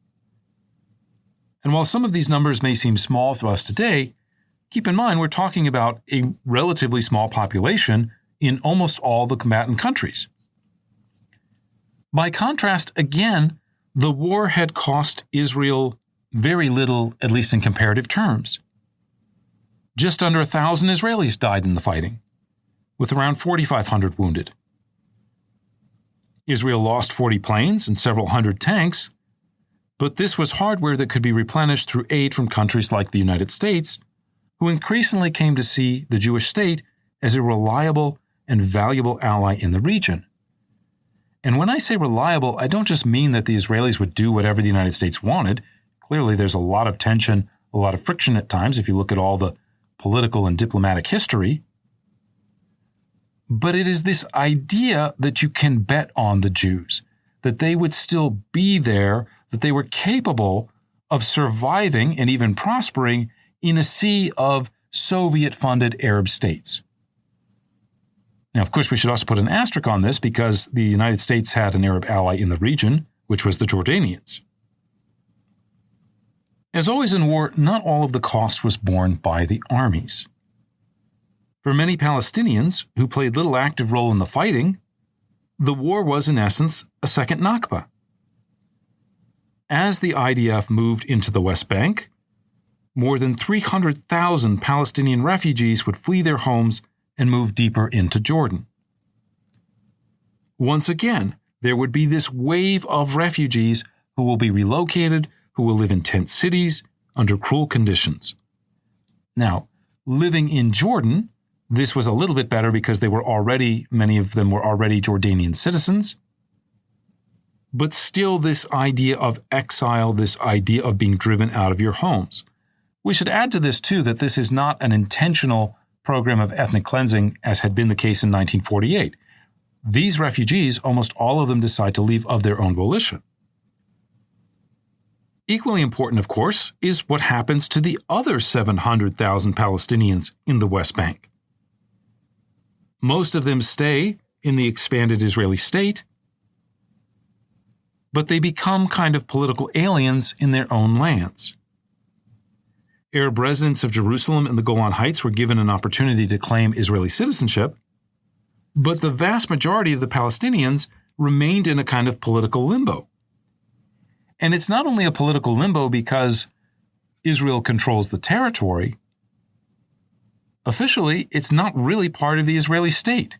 And while some of these numbers may seem small to us today, keep in mind we're talking about a relatively small population in almost all the combatant countries. By contrast, again, the war had cost Israel very little, at least in comparative terms. Just under 1,000 Israelis died in the fighting, with around 4,500 wounded. Israel lost 40 planes and several hundred tanks, but this was hardware that could be replenished through aid from countries like the United States, who increasingly came to see the Jewish state as a reliable and valuable ally in the region. And when I say reliable, I don't just mean that the Israelis would do whatever the United States wanted. Clearly, there's a lot of tension, a lot of friction at times if you look at all the political and diplomatic history. But it is this idea that you can bet on the Jews, that they would still be there, that they were capable of surviving and even prospering in a sea of Soviet-funded Arab states. Now, of course, we should also put an asterisk on this because the United States had an Arab ally in the region, which was the Jordanians. As always in war, not all of the cost was borne by the armies. For many Palestinians, who played little active role in the fighting, the war was in essence a second Nakba. As the IDF moved into the West Bank, more than 300,000 Palestinian refugees would flee their homes and move deeper into Jordan. Once again, there would be this wave of refugees who will be relocated, who will live in tent cities under cruel conditions. Now, living in Jordan, this was a little bit better because many of them were already Jordanian citizens. But still this idea of exile, this idea of being driven out of your homes. We should add to this, too, that this is not an intentional program of ethnic cleansing as had been the case in 1948. These refugees, almost all of them decide to leave of their own volition. Equally important, of course, is what happens to the other 700,000 Palestinians in the West Bank. Most of them stay in the expanded Israeli state, but they become kind of political aliens in their own lands. Arab residents of Jerusalem and the Golan Heights were given an opportunity to claim Israeli citizenship, but the vast majority of the Palestinians remained in a kind of political limbo. And it's not only a political limbo because Israel controls the territory. Officially, it's not really part of the Israeli state.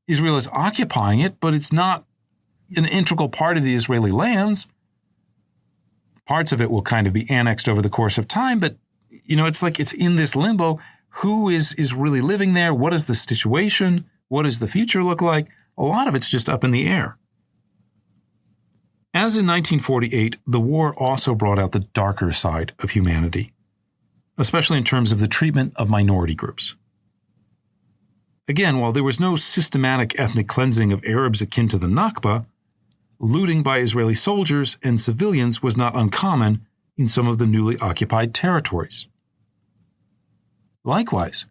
Israel is occupying it, but it's not an integral part of the Israeli lands. Parts of it will kind of be annexed over the course of time, but it's like it's in this limbo. Who is really living there? What is the situation? What does the future look like? A lot of it's just up in the air. As in 1948, the war also brought out the darker side of humanity, especially in terms of the treatment of minority groups. Again, while there was no systematic ethnic cleansing of Arabs akin to the Nakba, looting by Israeli soldiers and civilians was not uncommon in some of the newly occupied territories. Likewise,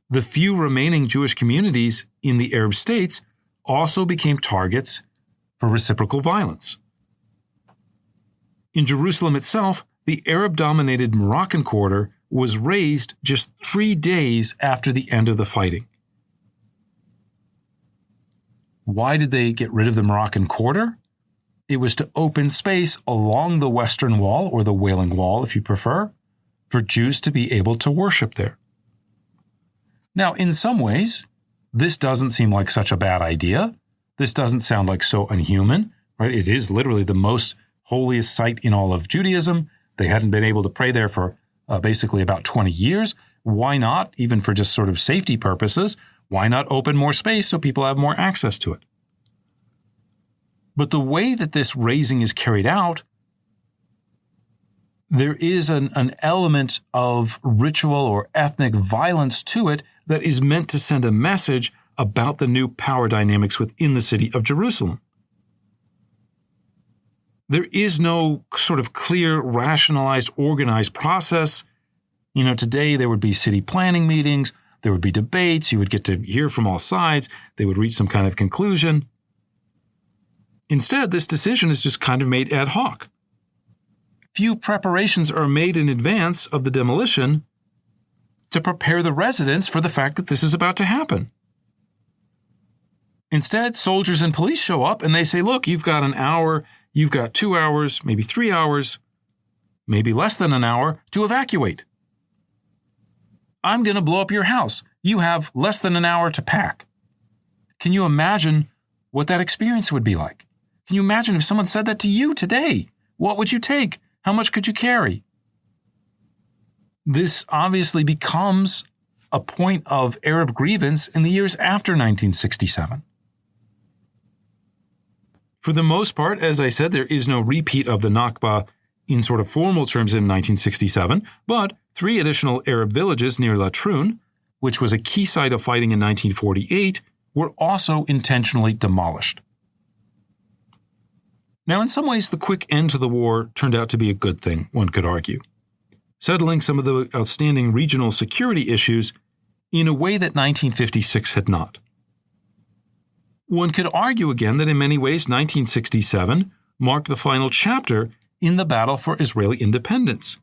the few remaining Jewish communities in the Arab states also became targets for reciprocal violence. In Jerusalem itself, the Arab-dominated Moroccan quarter was razed just 3 days after the end of the fighting. Why did they get rid of the Moroccan quarter? It was to open space along the Western Wall, or the Wailing Wall if you prefer, for Jews to be able to worship there. Now, in some ways, this doesn't seem like such a bad idea. This doesn't sound like so unhuman. right? It is literally the most holiest site in all of Judaism. They hadn't been able to pray there for basically about 20 years. Why not, even for just sort of safety purposes, why not open more space so people have more access to it? But the way that this raising is carried out, there is an element of ritual or ethnic violence to it that is meant to send a message about the new power dynamics within the city of Jerusalem. There is no sort of clear, rationalized, organized process. Today there would be city planning meetings, there would be debates, you would get to hear from all sides, they would reach some kind of conclusion. Instead, this decision is just kind of made ad hoc. Few preparations are made in advance of the demolition to prepare the residents for the fact that this is about to happen. Instead, soldiers and police show up and they say, look, you've got an hour, you've got 2 hours, maybe 3 hours, maybe less than an hour to evacuate. I'm going to blow up your house. You have less than an hour to pack. Can you imagine what that experience would be like? Can you imagine if someone said that to you today? What would you take? How much could you carry? This obviously becomes a point of Arab grievance in the years after 1967. For the most part, as I said, there is no repeat of the Nakba in sort of formal terms in 1967, but 3 additional Arab villages near Latrun, which was a key site of fighting in 1948, were also intentionally demolished. Now, in some ways, the quick end to the war turned out to be a good thing, one could argue, settling some of the outstanding regional security issues in a way that 1956 had not. One could argue again that in many ways 1967 marked the final chapter in the battle for Israeli independence,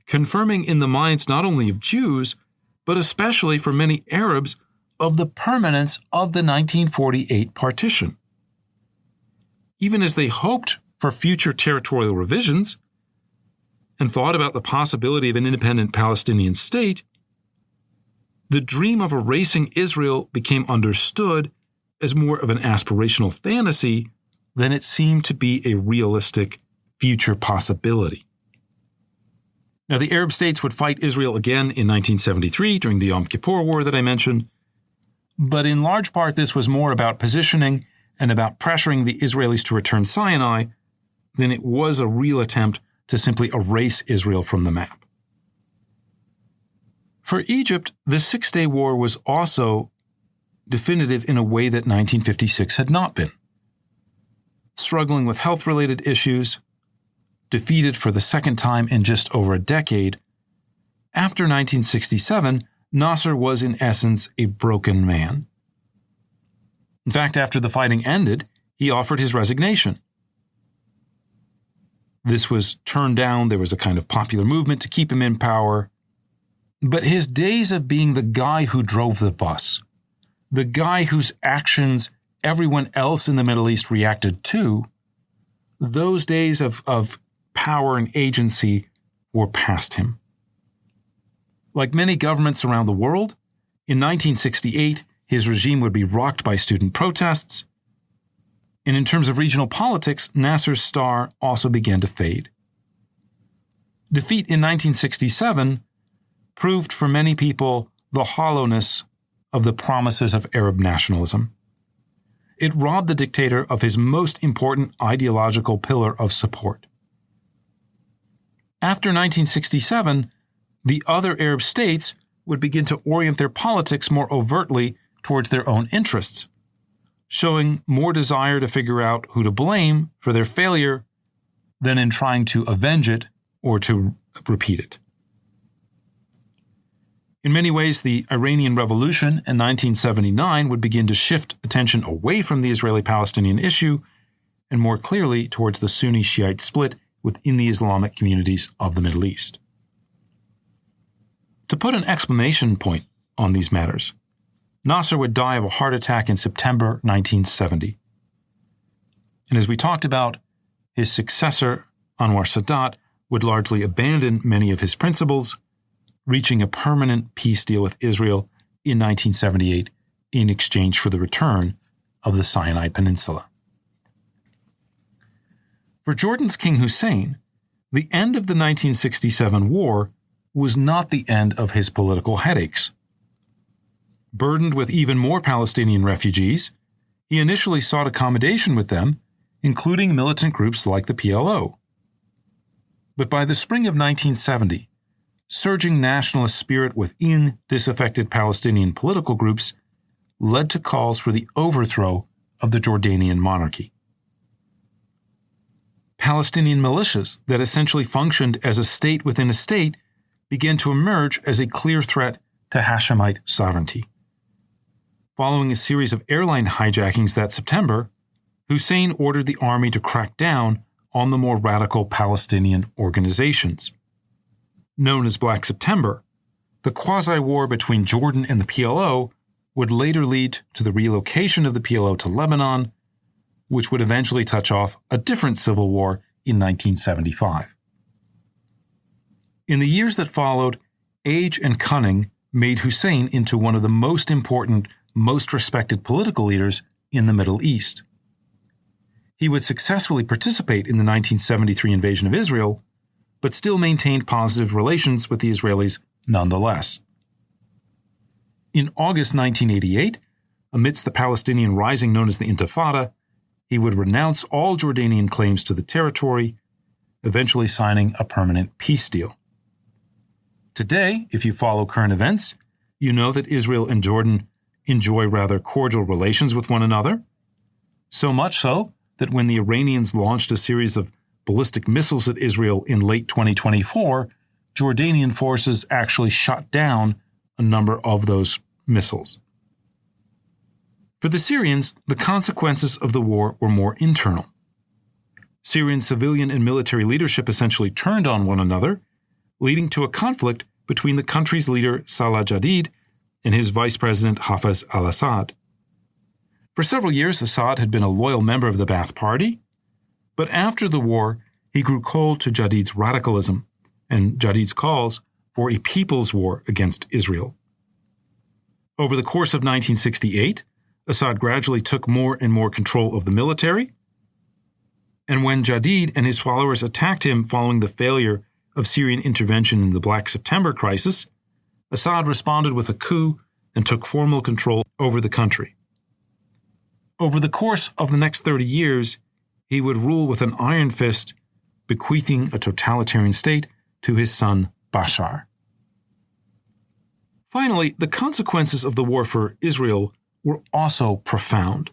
confirming in the minds not only of Jews, but especially for many Arabs, of the permanence of the 1948 partition. Even as they hoped for future territorial revisions and thought about the possibility of an independent Palestinian state, the dream of erasing Israel became understood as more of an aspirational fantasy than it seemed to be a realistic future possibility. Now, the Arab states would fight Israel again in 1973 during the Yom Kippur War that I mentioned, but in large part this was more about positioning and about pressuring the Israelis to return Sinai than it was a real attempt to simply erase Israel from the map. For Egypt, the Six-Day War was also definitive in a way that 1956 had not been. Struggling with health-related issues, defeated for the second time in just over a decade, after 1967, Nasser was in essence a broken man. In fact, after the fighting ended, he offered his resignation. This was turned down. There was a kind of popular movement to keep him in power. But his days of being the guy who drove the bus, the guy whose actions everyone else in the Middle East reacted to, those days of power and agency were past him. Like many governments around the world, in 1968, his regime would be rocked by student protests. And in terms of regional politics, Nasser's star also began to fade. Defeat in 1967 proved for many people the hollowness of the promises of Arab nationalism. It robbed the dictator of his most important ideological pillar of support. After 1967, the other Arab states would begin to orient their politics more overtly towards their own interests, showing more desire to figure out who to blame for their failure than in trying to avenge it or to repeat it. In many ways, the Iranian Revolution in 1979 would begin to shift attention away from the Israeli-Palestinian issue and more clearly towards the Sunni-Shiite split within the Islamic communities of the Middle East. To put an exclamation point on these matters, Nasser would die of a heart attack in September 1970. And as we talked about, his successor, Anwar Sadat, would largely abandon many of his principles, reaching a permanent peace deal with Israel in 1978 in exchange for the return of the Sinai Peninsula. For Jordan's King Hussein, the end of the 1967 war was not the end of his political headaches. Burdened with even more Palestinian refugees, he initially sought accommodation with them, including militant groups like the PLO. But by the spring of 1970, surging nationalist spirit within disaffected Palestinian political groups led to calls for the overthrow of the Jordanian monarchy. Palestinian militias that essentially functioned as a state within a state began to emerge as a clear threat to Hashemite sovereignty. Following a series of airline hijackings that September, Hussein ordered the army to crack down on the more radical Palestinian organizations. Known as Black September, the quasi-war between Jordan and the PLO would later lead to the relocation of the PLO to Lebanon, which would eventually touch off a different civil war in 1975. In the years that followed, age and cunning made Hussein into one of the most important, most respected political leaders in the Middle East. He would successfully participate in the 1973 invasion of Israel, but still maintained positive relations with the Israelis nonetheless. In August 1988, amidst the Palestinian rising known as the Intifada, he would renounce all Jordanian claims to the territory, eventually signing a permanent peace deal. Today, if you follow current events, you know that Israel and Jordan enjoy rather cordial relations with one another, so much so that when the Iranians launched a series of ballistic missiles at Israel in late 2024, Jordanian forces actually shot down a number of those missiles. For the Syrians, the consequences of the war were more internal. Syrian civilian and military leadership essentially turned on one another, leading to a conflict between the country's leader Salah Jadid and his vice president Hafez al-Assad. For several years, Assad had been a loyal member of the Ba'ath Party, but after the war, he grew cold to Jadid's radicalism and Jadid's calls for a people's war against Israel. Over the course of 1968, Assad gradually took more and more control of the military, and when Jadid and his followers attacked him following the failure of Syrian intervention in the Black September crisis, Assad responded with a coup and took formal control over the country. Over the course of the next 30 years, he would rule with an iron fist, bequeathing a totalitarian state to his son Bashar. Finally, the consequences of the war for Israel were also profound.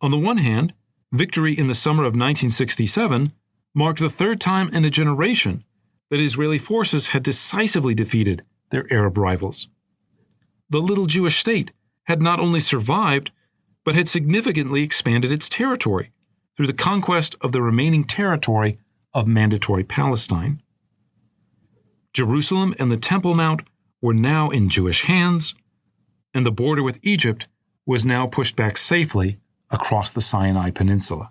On the one hand, victory in the summer of 1967 marked the third time in a generation that Israeli forces had decisively defeated their Arab rivals. The little Jewish state had not only survived, but had significantly expanded its territory through the conquest of the remaining territory of Mandatory Palestine. Jerusalem and the Temple Mount were now in Jewish hands, and the border with Egypt was now pushed back safely across the Sinai Peninsula.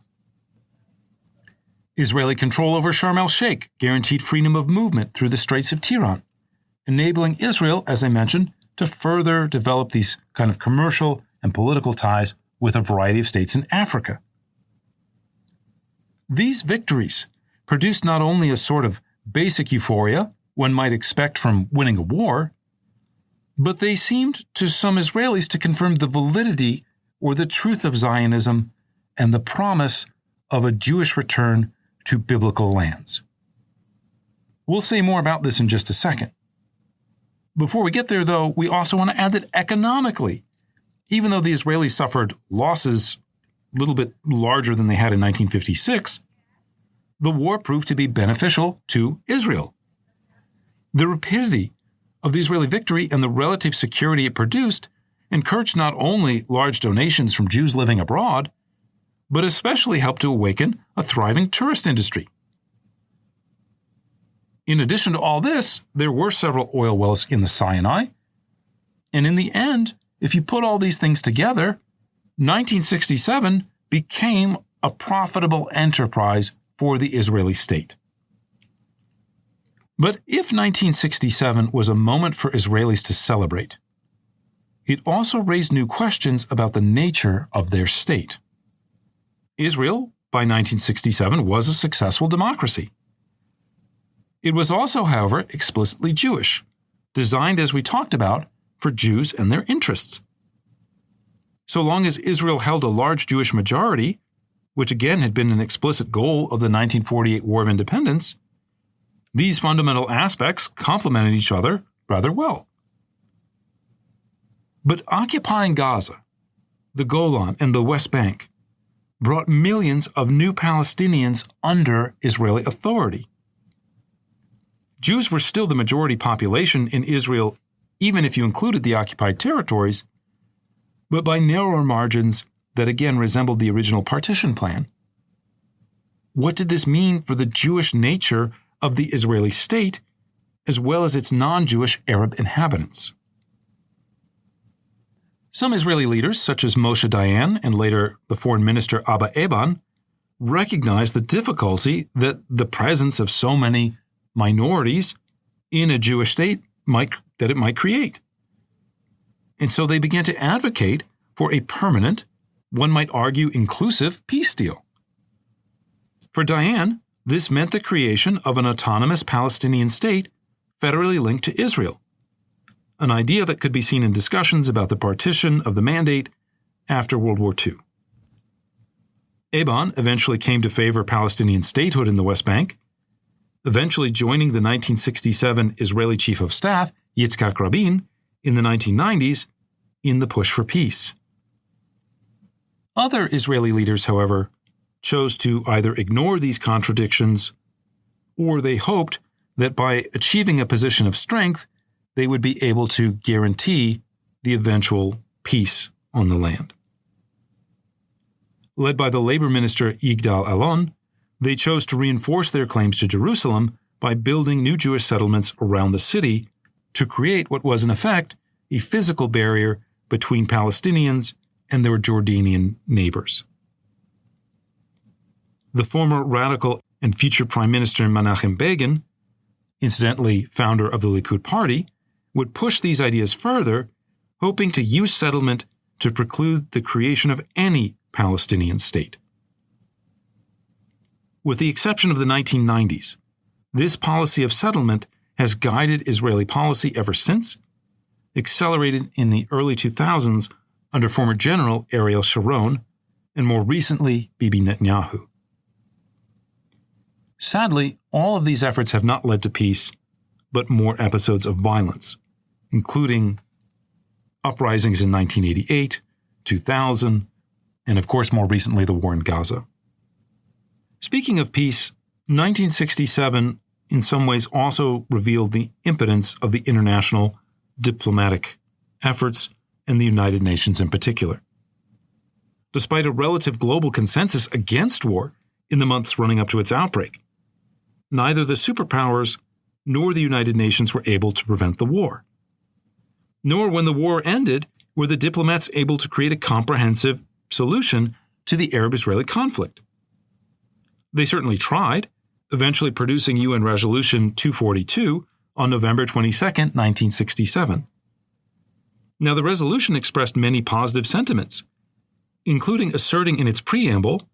Israeli control over Sharm el-Sheikh guaranteed freedom of movement through the Straits of Tiran, enabling Israel, as I mentioned, to further develop these kind of commercial and political ties with a variety of states in Africa. These victories produced not only a sort of basic euphoria one might expect from winning a war, but they seemed to some Israelis to confirm the validity or the truth of Zionism and the promise of a Jewish return to biblical lands. We'll say more about this in just a second. Before we get there, though, we also want to add that economically, even though the Israelis suffered losses a little bit larger than they had in 1956, the war proved to be beneficial to Israel. The rapidity of the Israeli victory and the relative security it produced encouraged not only large donations from Jews living abroad, but especially helped to awaken a thriving tourist industry. In addition to all this, there were several oil wells in the Sinai, and in the end, if you put all these things together, 1967 became a profitable enterprise for the Israeli state. But if 1967 was a moment for Israelis to celebrate, it also raised new questions about the nature of their state. Israel by 1967 was a successful democracy. It was also, however, explicitly Jewish, designed, as we talked about, for Jews and their interests. So long as Israel held a large Jewish majority, which again had been an explicit goal of the 1948 War of Independence, these fundamental aspects complemented each other rather well. But occupying Gaza, the Golan, and the West Bank brought millions of new Palestinians under Israeli authority. Jews were still the majority population in Israel, even if you included the occupied territories, but by narrower margins that again resembled the original partition plan. What did this mean for the Jewish nature of the Israeli state, as well as its non-Jewish Arab inhabitants? Some Israeli leaders, such as Moshe Dayan and later the foreign minister Abba Eban, recognized the difficulty that the presence of so many minorities in a Jewish state might create. And so they began to advocate for a permanent, one might argue inclusive, peace deal. For Dayan, this meant the creation of an autonomous Palestinian state federally linked to Israel, an idea that could be seen in discussions about the partition of the Mandate after World War II. Eban eventually came to favor Palestinian statehood in the West Bank, eventually joining the 1967 Israeli Chief of Staff, Yitzhak Rabin, in the 1990s in the push for peace. Other Israeli leaders, however, chose to either ignore these contradictions, or they hoped that by achieving a position of strength, they would be able to guarantee the eventual peace on the land. Led by the labor minister Yigdal Alon, they chose to reinforce their claims to Jerusalem by building new Jewish settlements around the city to create what was in effect a physical barrier between Palestinians and their Jordanian neighbors. The former radical and future Prime Minister Menachem Begin, incidentally founder of the Likud party, would push these ideas further, hoping to use settlement to preclude the creation of any Palestinian state. With the exception of the 1990s, this policy of settlement has guided Israeli policy ever since, accelerated in the early 2000s under former General Ariel Sharon, and more recently Bibi Netanyahu. Sadly, all of these efforts have not led to peace, but more episodes of violence, including uprisings in 1988, 2000, and of course more recently the war in Gaza. Speaking of peace, 1967 in some ways also revealed the impotence of the international diplomatic efforts and the United Nations in particular. Despite a relative global consensus against war in the months running up to its outbreak, neither the superpowers nor the United Nations were able to prevent the war. Nor, when the war ended, were the diplomats able to create a comprehensive solution to the Arab-Israeli conflict. They certainly tried, eventually producing UN Resolution 242 on November 22, 1967. Now, the resolution expressed many positive sentiments, including asserting in its preamble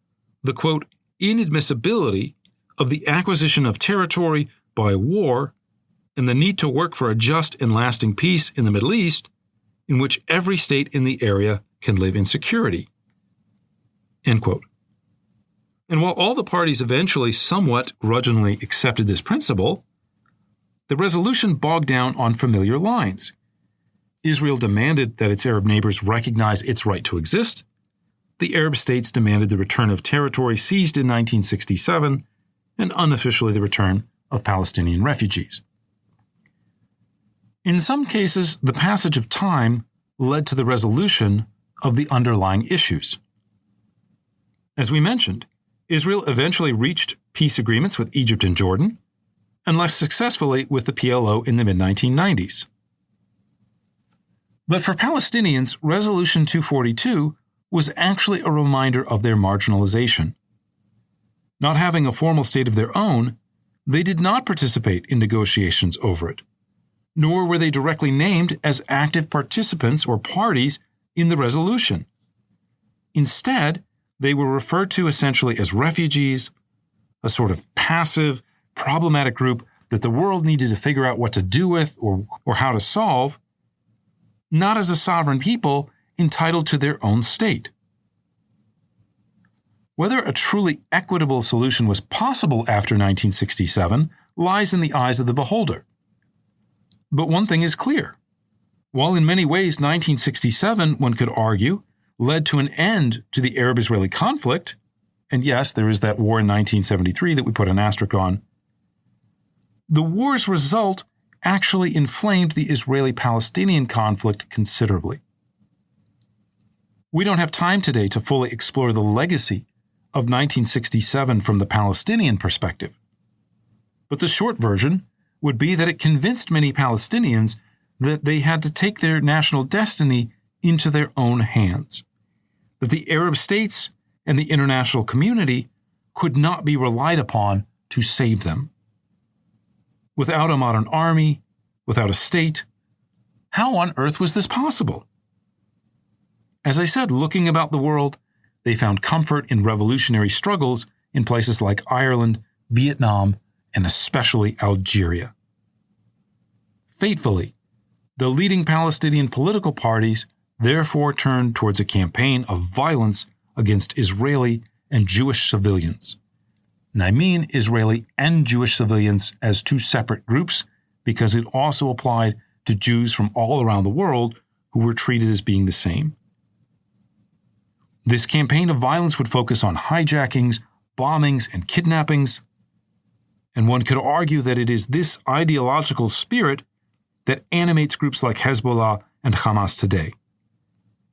the, quote, inadmissibility of the acquisition of territory by war and the need to work for a just and lasting peace in the Middle East in which every state in the area can live in security, end quote. And while all the parties eventually somewhat grudgingly accepted this principle, the resolution bogged down on familiar lines. Israel demanded that its Arab neighbors recognize its right to exist. The Arab states demanded the return of territory seized in 1967 and unofficially the return of Palestinian refugees. In some cases, the passage of time led to the resolution of the underlying issues. As we mentioned, Israel eventually reached peace agreements with Egypt and Jordan, and less successfully with the PLO in the mid-1990s. But for Palestinians, Resolution 242 was actually a reminder of their marginalization. Not having a formal state of their own, they did not participate in negotiations over it, nor were they directly named as active participants or parties in the resolution. Instead, They were referred to essentially as refugees, a sort of passive, problematic group that the world needed to figure out what to do with or how to solve, not as a sovereign people entitled to their own state. Whether a truly equitable solution was possible after 1967 lies in the eyes of the beholder. But one thing is clear. While in many ways 1967, one could argue, led to an end to the Arab-Israeli conflict, and yes, there is that war in 1973 that we put an asterisk on, the war's result actually inflamed the Israeli-Palestinian conflict considerably. We don't have time today to fully explore the legacy of 1967 from the Palestinian perspective, but the short version would be that it convinced many Palestinians that they had to take their national destiny into their own hands, that the Arab states and the international community could not be relied upon to save them. Without a modern army, without a state, how on earth was this possible? As I said, looking about the world, they found comfort in revolutionary struggles in places like Ireland, Vietnam, and especially Algeria. Fatefully, the leading Palestinian political parties therefore turned towards a campaign of violence against Israeli and Jewish civilians. And I mean Israeli and Jewish civilians as two separate groups because it also applied to Jews from all around the world who were treated as being the same. This campaign of violence would focus on hijackings, bombings, and kidnappings, and one could argue that it is this ideological spirit that animates groups like Hezbollah and Hamas today.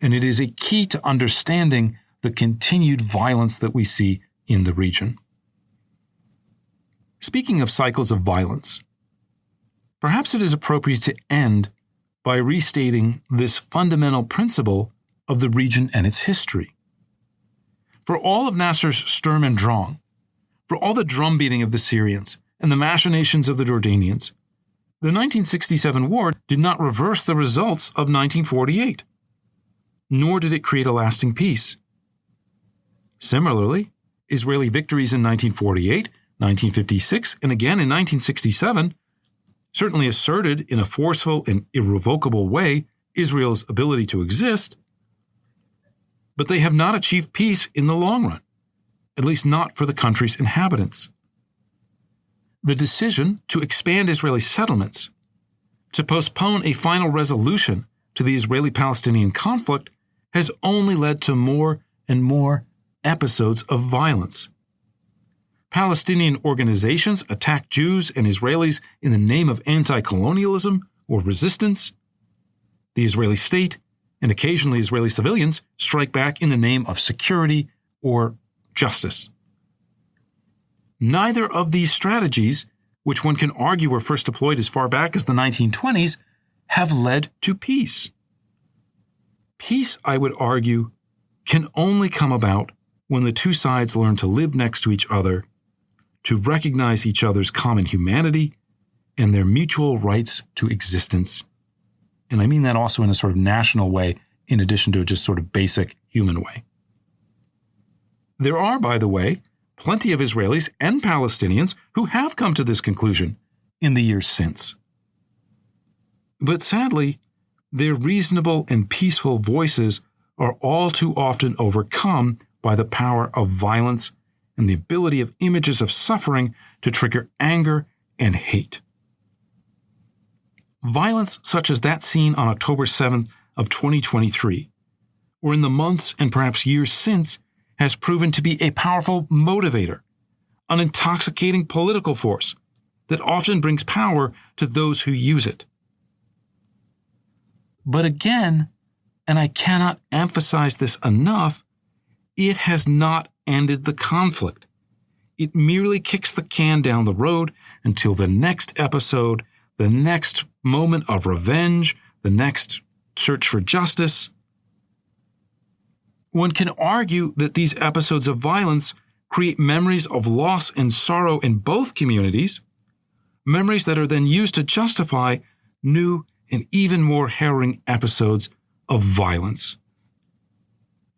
And it is a key to understanding the continued violence that we see in the region. Speaking of cycles of violence, perhaps it is appropriate to end by restating this fundamental principle of the region and its history. For all of Nasser's Sturm und Drang, for all the drumbeating of the Syrians and the machinations of the Jordanians, the 1967 war did not reverse the results of 1948, nor did it create a lasting peace. Similarly, Israeli victories in 1948, 1956, and again in 1967 certainly asserted in a forceful and irrevocable way Israel's ability to exist, but they have not achieved peace in the long run, at least not for the country's inhabitants. The decision to expand Israeli settlements, to postpone a final resolution to the Israeli-Palestinian conflict, has only led to more and more episodes of violence. Palestinian organizations attack Jews and Israelis in the name of anti-colonialism or resistance. The Israeli state and occasionally Israeli civilians strike back in the name of security or justice. Neither of these strategies, which one can argue were first deployed as far back as the 1920s, have led to peace. Peace, I would argue, can only come about when the two sides learn to live next to each other, to recognize each other's common humanity and their mutual rights to existence. And I mean that also in a sort of national way, in addition to a just sort of basic human way. There are, by the way, plenty of Israelis and Palestinians who have come to this conclusion in the years since. But sadly, their reasonable and peaceful voices are all too often overcome by the power of violence and the ability of images of suffering to trigger anger and hate. Violence such as that seen on October 7th of 2023, or in the months and perhaps years since, has proven to be a powerful motivator, an intoxicating political force that often brings power to those who use it. But again, and I cannot emphasize this enough, it has not ended the conflict. It merely kicks the can down the road until the next episode, the next moment of revenge, the next search for justice. One can argue that these episodes of violence create memories of loss and sorrow in both communities, memories that are then used to justify new and even more harrowing episodes of violence.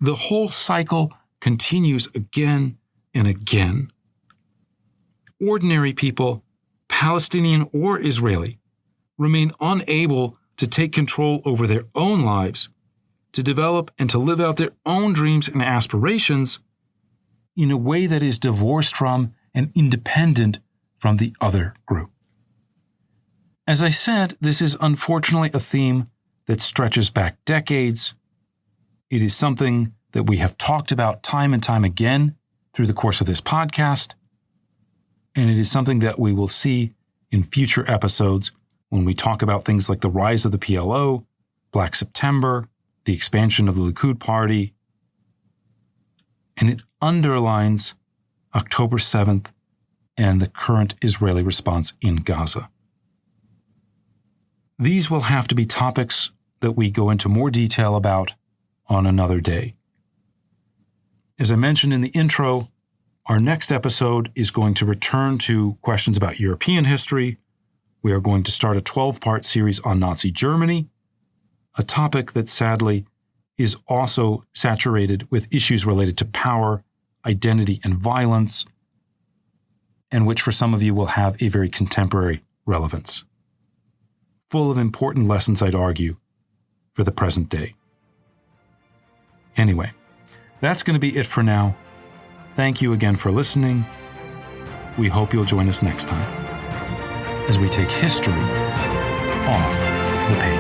The whole cycle continues again and again. Ordinary people, Palestinian or Israeli, remain unable to take control over their own lives, to develop and to live out their own dreams and aspirations in a way that is divorced from and independent from the other group. As I said, this is unfortunately a theme that stretches back decades. It is something that we have talked about time and time again through the course of this podcast, and it is something that we will see in future episodes when we talk about things like the rise of the PLO, Black September, the expansion of the Likud Party, and it underlines October 7th and the current Israeli response in Gaza. These will have to be topics that we go into more detail about on another day. As I mentioned in the intro, our next episode is going to return to questions about European history. We are going to start a 12-part series on Nazi Germany, a topic that sadly is also saturated with issues related to power, identity, and violence, and which for some of you will have a very contemporary relevance. Full of important lessons, I'd argue, for the present day. Anyway, that's going to be it for now. Thank you again for listening. We hope you'll join us next time as we take history off the page.